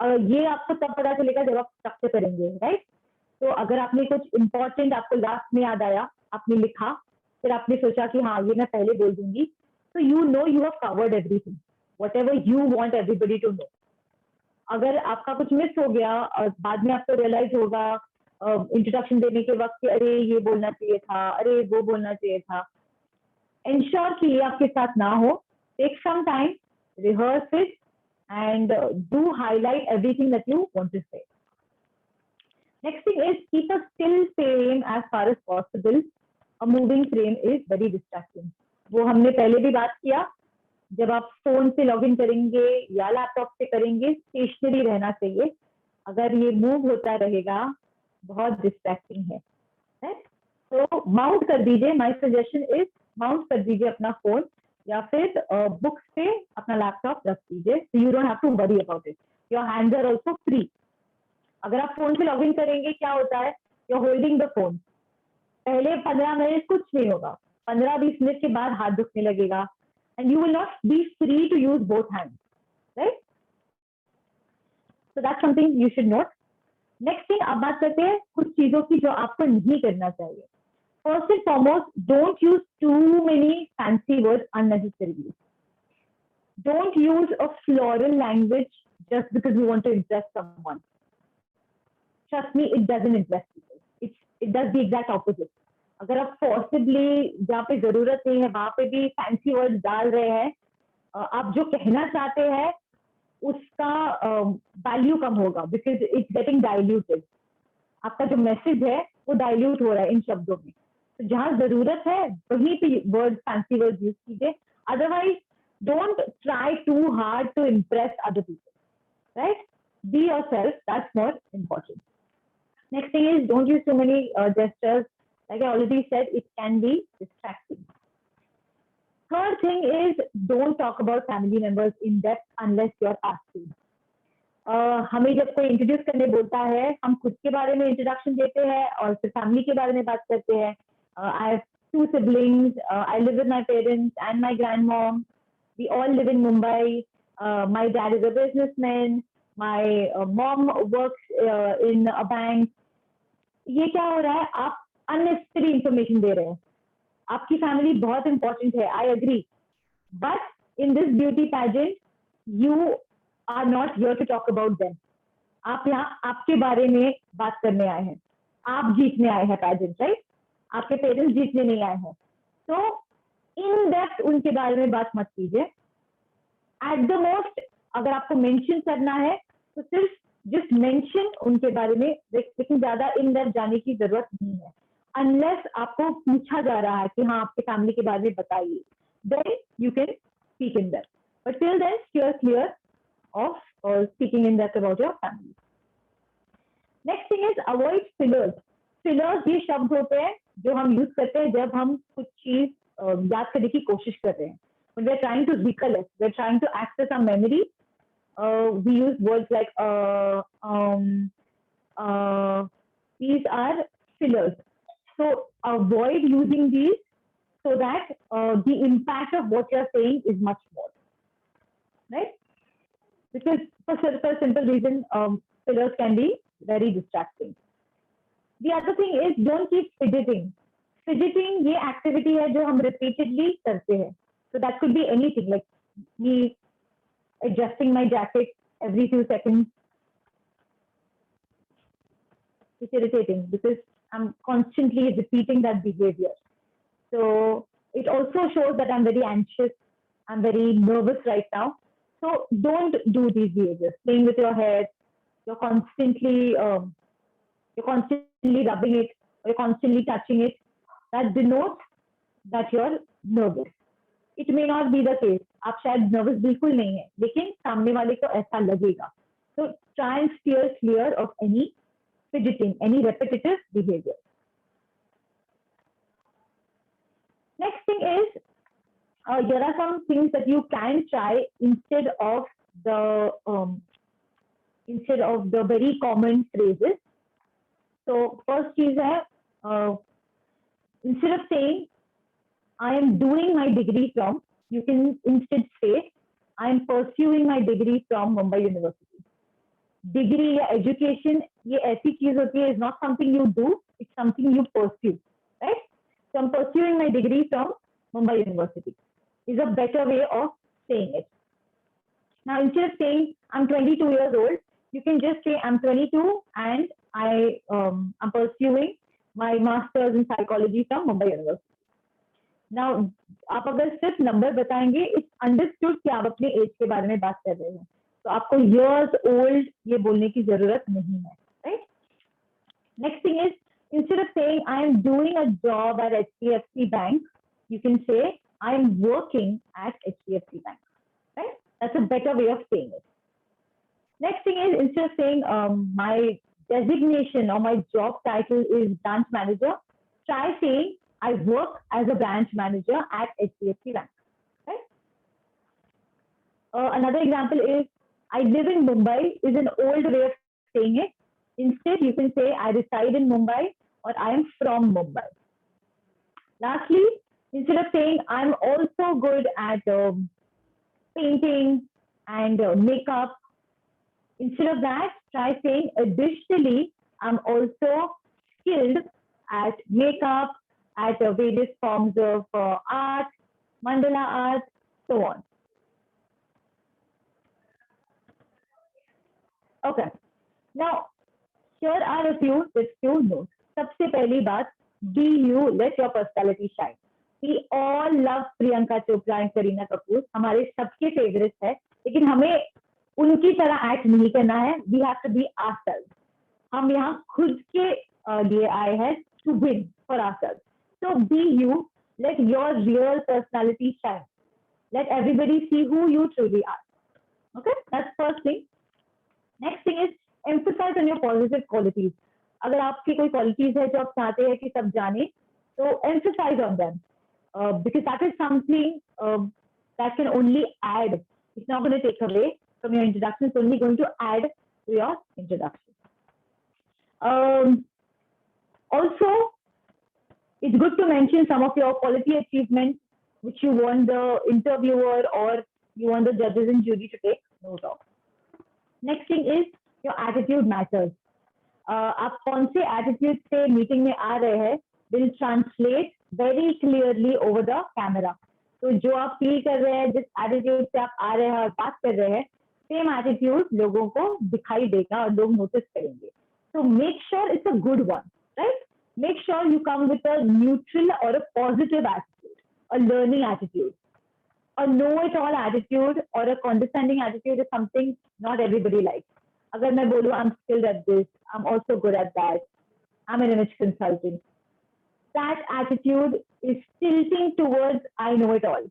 Speaker 2: ये आपको तब पता चलेगा जब आप स्ट्रक्चर करेंगे, राइट? तो अगर आपने कुछ इंपॉर्टेंट आपको लास्ट में याद आया, आपने लिखा, फिर आपने सोचा कि हाँ ये मैं पहले बोल दूंगी, तो you know you have covered everything, whatever you want everybody to know. अगर आपका कुछ मिस हो गया और बाद में आपको रियलाइज होगा इंट्रोडक्शन देने के वक्त कि अरे ये बोलना चाहिए था, अरे वो बोलना चाहिए था, इंश्योर कि ये आपके साथ ना हो. Take some time, rehearse it and do highlight everything that you want to say. Next thing is keep a still frame as far as possible. A moving frame is very distracting. वो हमने पहले भी बात किया, जब आप phone से login करेंगे या लैपटॉप से करेंगे, स्टेशनरी रहना चाहिए. अगर ये मूव होता रहेगा बहुत डिस्ट्रैक्टिंग है. तो माउंट कर दीजिए. माय सजेशन इज माउंट कर दीजिए अपना फोन या फिर बुक्स पे अपना लैपटॉप रख दीजिए. so you don't have to worry about it. Your hands are also free. अगर आप फोन से लॉगिन करेंगे क्या होता है, you're holding the phone. पहले 15 मिनट कुछ नहीं होगा, 15-20 मिनट के बाद हाथ दुखने लगेगा and you will not be free to use both hands, right? So that's something you should note. Next thing, अब बात करते हैं कुछ चीजों की जो आपको नहीं करना चाहिए. First and foremost, don't use too many fancy words unnecessarily. Don't use a floral language just because you want to impress someone. Trust me, it doesn't impress people. It does the exact opposite. अगर आप forcibly जहाँ पे जरूरत नहीं है वहाँ पे भी fancy words डाल रहे हैं, आप जो कहना चाहते हैं उसका वैल्यू कम होगा because it's getting diluted. आपका जो मैसेज है वो डाइल्यूट हो रहा है इन शब्दों में. तो जहाँ जरूरत है वहीं पे वर्ड फैंसी वर्ड यूज कीजिए. Otherwise don't try too hard to impress other people, right? Be yourself, that's more important. Next thing is don't use too many gestures. Like I already said, it can be distracting. Third thing is don't talk about family members in depth unless you are asking. हमें जब कोई introduce करने बोलता है, हम खुद के बारे में इंट्रोडक्शन देते हैं और फिर फैमिली के बारे में बात करते हैं. I have 2 siblings. I live with my parents and my grandmom. We all live in Mumbai. My dad is a businessman. My mom works in a bank. ये क्या हो रहा है? आप unnecessary information दे रहे हैं. आपकी फैमिली बहुत इंपॉर्टेंट है, I agree. But in this beauty pageant, you are not here to talk about them. आप यहाँ आपके बारे में बात करने आए हैं. आप जीतने आए हैं pageant, right? आपके पेरेंट्स जीतने नहीं आए हैं. तो इन डेप्थ उनके बारे में बात मत कीजिए. एट द मोस्ट अगर आपको मेंशन करना है तो सिर्फ जस्ट मेंशन उनके बारे में, लेकिन ज्यादा इन डेप्थ जाने की जरूरत नहीं है. अनलेस आपको पूछा जा रहा है कि हाँ आपके फैमिली के बारे में बताइए, then you can speak in depth. But till then steer clear of speaking in depth about your family. Next thing is avoid fillers. Fillers ये शब्द होते हैं जो हम यूज करते हैं जब हम कुछ चीज याद करने की कोशिश कर रहे हैं. When we're trying to recollect, we're trying to access our memory, we use words like these are fillers. So avoid using these so that the impact of what you're saying is much more, right? Because for a simple reason, fillers can be very distracting. The other thing is don't keep fidgeting. Fidgeting ये activity है जो हम repeatedly करते हैं. So that could be anything like me adjusting my jacket every few seconds. It's irritating because I'm constantly repeating that behavior. So it also shows that I'm very anxious. I'm very nervous right now. So don't do these behaviors. Playing with your hair, you're constantly rubbing it, or you're constantly touching it. That denotes that you're nervous. It may not be the case. आप शायद nervous बिल्कुल नहीं है, लेकिन सामने वाले को ऐसा लगेगा. So try and steer clear of any fidgeting, any repetitive behavior. Next thing is, here are some things that you can try instead of the very common phrases. So first is instead of saying I am doing my degree from, you can instead say I am pursuing my degree from Mumbai University. Degree या education ये ऐसी चीज होती है, is not something you do, it's something you pursue, right? So I'm pursuing my degree from Mumbai University is a better way of saying it. Now instead of saying I'm 22 years old, you can just say I'm 22 and I'm pursuing my master's in psychology from Mumbai University. Now आप अगर सिर्फ number बताएंगे, it's understood कि आप अपने as के बारे में बात कर रहे हैं. तो आपको years old ये बोलने की जरूरत नहीं है, right? Next thing is, instead of saying I am doing a job at HDFC Bank, you can say I am working at HDFC Bank, right? That's a better way of saying it. Next thing is, instead of saying my designation or my job title is branch manager, try saying I work as a branch manager at HDFC Bank, right? Another example is I live in Mumbai is an old way of saying it. Instead, you can say I reside in Mumbai or I am from Mumbai. Lastly, instead of saying I'm also good at painting and makeup, instead of that, try saying additionally, I'm also skilled at makeup, at various forms of art, mandala art, so on. Okay. Now, here are a few notes. सबसे पहली बात, be you, let your personality shine. We all love Priyanka Chopra and Kareena Kapoor. हमारे सबके favorites है, लेकिन हमें उनकी तरह act नहीं करना है. We have to be ourselves. हम यहाँ खुद के लिए आए हैं to win for ourselves. So be you, let your real personality shine. Let everybody see who you truly are. Okay, that's first thing. Next thing is emphasize on your positive qualities. अगर आपकी कोई qualities है जो आप चाहते हैं कि सब जाने, तो emphasize on them because that is something that can only add. It's not going to take away from your introduction. It's only going to add to your introduction. Also, it's good to mention some of your quality achievements which you want the interviewer or you want the judges and jury to take note of. Next thing is your attitude matters. आप कौन से attitude से meeting में आ रहे हैं will translate very clearly over the camera. तो जो आप feel कर रहे हैं, जिस attitude से आप आ रहे हैं और बात कर रहे हैं, same attitude लोगों को दिखाई देगा और लोग notice करेंगे. So make sure it's a good one, right? Make sure you come with a neutral or a positive attitude, a learning attitude. A know-it-all attitude or a condescending attitude is something not everybody likes. अगर मैं बोलूँ I'm skilled at this, I'm also good at that, I'm an image consultant, that attitude is tilting towards I know it all.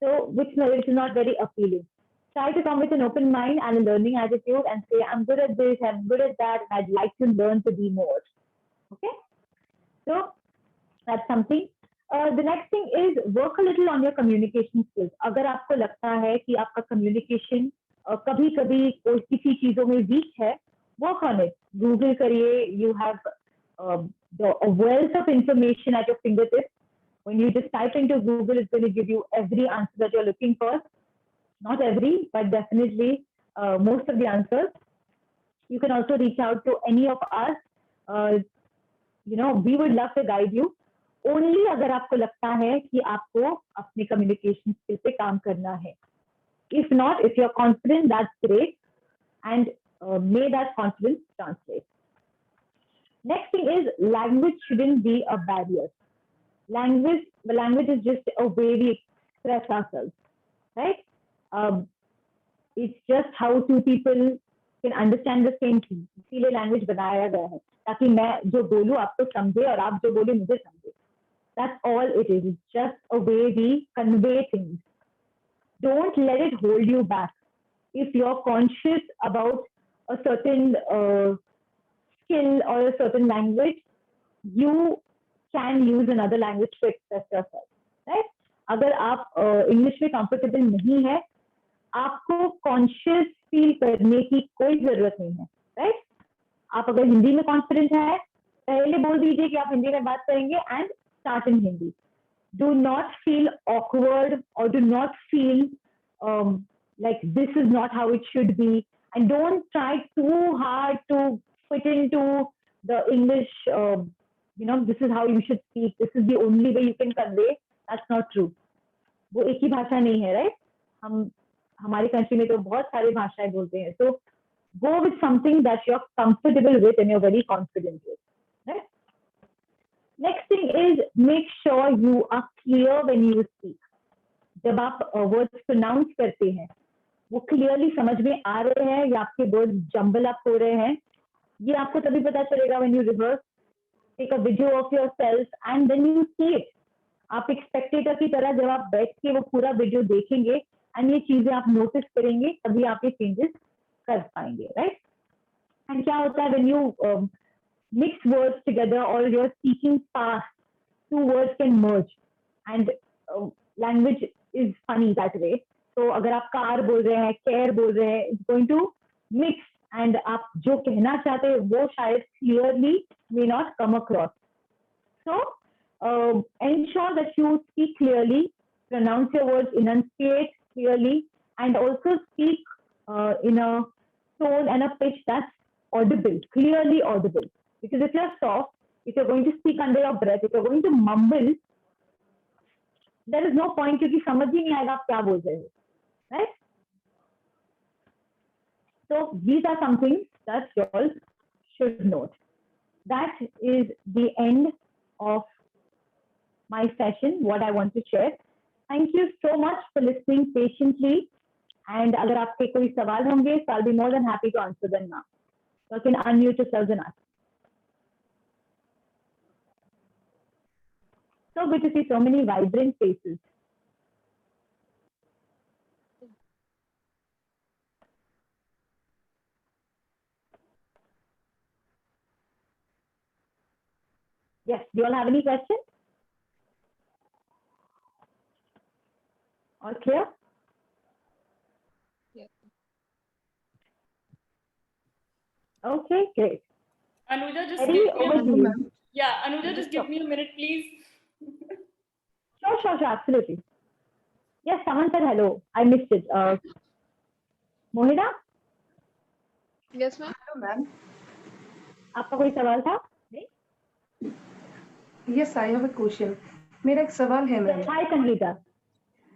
Speaker 2: So which is not very appealing. Try to come with an open mind and a learning attitude and say I'm good at this, I'm good at that, and I'd like to learn to be more. Okay, so that's something. The next thing is work a little on your communication skills. अगर आपको लगता है कि आपका communication कभी-कभी किसी चीजों में weak है, work on it. Google करिए. You have a wealth of information at your fingertips. When you just type into Google, it's going to give you every answer that you're looking for. Not every, but definitely most of the answers. You can also reach out to any of us. We would love to guide you. Only अगर आपको लगता है कि आपको अपने communication skill पे काम करना है. If not, if you're confident, that's great, and may that confidence translate. Next thing is language shouldn't be a barrier. language is just a way we express ourselves, right? It's just how two people can understand the same thing. इसीलिए language बनाया गया है ताकि मैं जो बोलूं आपको समझे और आप जो बोले मुझे समझे. That's all it is. It's just a way we convey things. Don't let it hold you back. If you're conscious about a certain skill or a certain language, you can use another language to express yourself, right? अगर आप English में comfortable नहीं है, आपको conscious feel करने की कोई जरूरत नहीं है, राइट? आप अगर हिंदी में कॉन्फिडेंट है, पहले बोल दीजिए कि आप हिंदी में बात करेंगे and start in Hindi. Do not feel awkward or do not feel like this is not how it should be, and don't try too hard to fit into the English. This is how you should speak. This is the only way you can convey. That's not true. वो एक ही भाषा नहीं है, right? हमारी country में तो बहुत सारी भाषाएं बोलते हैं. So go with something that you're comfortable with and you're very confident with, right? Next thing is make sure you are clear when you speak. जब आप words pronounce करते हैं, वो clearly समझ में आ रहे हैं या आपके words jumble up हो रहे हैं, ये आपको तभी पता चलेगा when you rehearse. Take a video of yourself and then you see it. आप एक spectator की तरह जब आप बैठ के वो पूरा वीडियो देखेंगे and ये चीजें आप नोटिस करेंगे, तभी आप ये चेंजेस कर पाएंगे, right? And क्या होता है when you mix words together or you're speaking fast, two words can merge, and language is funny that way. So अगर आप car बोल रहे हैं, care बोल रहे हैं, it's going to mix, and आप जो कहना चाहते हैं वो शायद clearly may not come across. So ensure that you speak clearly, pronounce your words, enunciate clearly, and also speak in a tone and a pitch that's audible, clearly audible. Because if you're soft, if you're going to speak under your breath, if you're going to mumble, there is no point क्योंकि समझ ही नहीं आएगा आप क्या बोल रहे हो, right? So these are some things that you all should note. That is the end of my session, what I want to share. Thank you so much for listening patiently. And अगर आपके कोई सवाल होंगे, so I'll be more than happy to answer them now. So you can unmute yourselves and ask. So good to see so many vibrant faces. Yes, do you all have any questions? All clear?
Speaker 5: Yeah.
Speaker 2: Okay, great.
Speaker 1: Anuja, just
Speaker 2: Eddie,
Speaker 1: give me
Speaker 2: over to you.
Speaker 1: yeah, Anuja, just give me a minute, please.
Speaker 2: Sure, absolutely. Yes, someone said hello. I missed it. Mohida,
Speaker 5: Yes, ma'am.
Speaker 4: Hello, ma'am.
Speaker 2: आपका कोई सवाल था?
Speaker 4: Yes, I have a question. मेरा एक सवाल है ma'am.
Speaker 2: Hi, Sangeeta.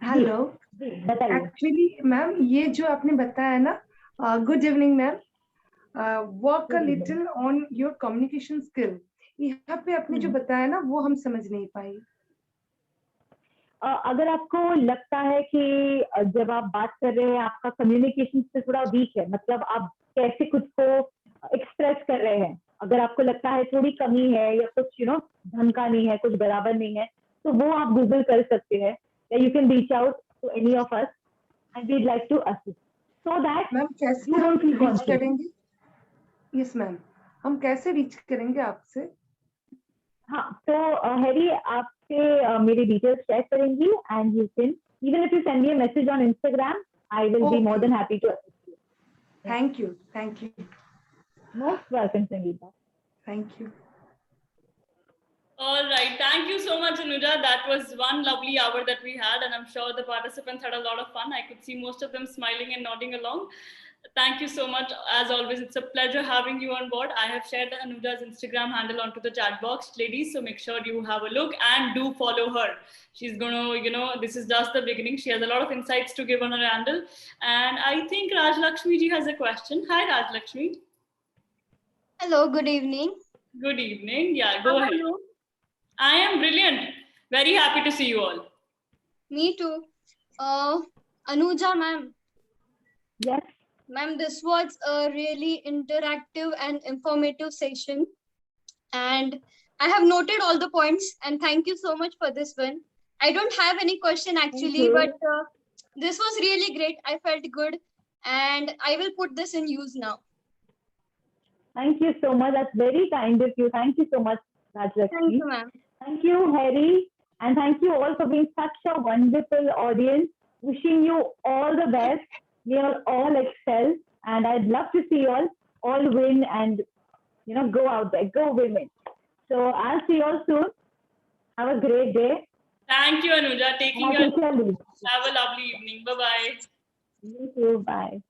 Speaker 4: Hello.
Speaker 2: जी, बताइए.
Speaker 4: Actually, ma'am ये जो आपने बताया ना, good evening, ma'am. Work a
Speaker 2: Good evening.
Speaker 4: little on your communication skill. यहाँ पे आपने जो बताया ना, वो हम समझ नहीं पाई.
Speaker 2: अगर आपको लगता है कि जब आप बात कर रहे हैं आपका कम्युनिकेशन से थोड़ा वीक है, मतलब आप कैसे खुद को एक्सप्रेस कर रहे हैं, अगर आपको लगता है थोड़ी कमी है या कुछ ढंग का नहीं है, कुछ बराबर नहीं है, तो वो आप गूगल कर सकते हैं या you can reach out to any of us and we'd like to assist so that
Speaker 4: ma'am कैसे
Speaker 2: you don't feel
Speaker 4: reach
Speaker 2: conscious.
Speaker 4: करेंगे? यस मैम, हम कैसे रीच करेंगे आपसे?
Speaker 2: हाँ, तो हैरी आपसे मेरी डिटेल्स शेयर करेंगी and you can even if you send me a message on Instagram I will be more than happy to assist you.
Speaker 4: Thank you.
Speaker 2: Most welcome Sangeeta.
Speaker 4: Thank you.
Speaker 1: All right. Thank you so much, Anuja. That was one lovely hour that we had, and I'm sure the participants had a lot of fun. I could see most of them smiling and nodding along. Thank you so much. As always, it's a pleasure having you on board. I have shared Anuja's Instagram handle onto the chat box, ladies, so make sure you have a look and do follow her. She's gonna, this is just the beginning. She has a lot of insights to give on her handle. And I think Raj Lakshmi ji has a question. Hi, Raj Lakshmi.
Speaker 5: Hello, good evening.
Speaker 1: Good evening. Yeah, go
Speaker 5: How are
Speaker 1: ahead.
Speaker 5: you?
Speaker 1: I am brilliant. Very happy to see you all.
Speaker 7: Me too. Anuja ma'am,
Speaker 2: Yes.
Speaker 7: ma'am, this was a really interactive and informative session. And I have noted all the points and thank you so much for this one. I don't have any question actually,
Speaker 2: you.
Speaker 7: but this was really great. I felt good and I will put this in use now.
Speaker 2: Thank you so much. That's very kind of you. Thank you so much,
Speaker 7: Thank
Speaker 2: Rajlakshmi.
Speaker 7: you, ma'am.
Speaker 2: Thank you, Harry. And thank you all for being such a wonderful audience. Wishing you all the best. You'll all excel. And I'd love to see you all win and, go out there, go women. So I'll see you all soon. Have a great day.
Speaker 1: Thank you, Anuja. Taking
Speaker 2: And
Speaker 1: your
Speaker 2: I'll take your leave.
Speaker 1: have a lovely evening. Bye bye.
Speaker 2: You too. Bye.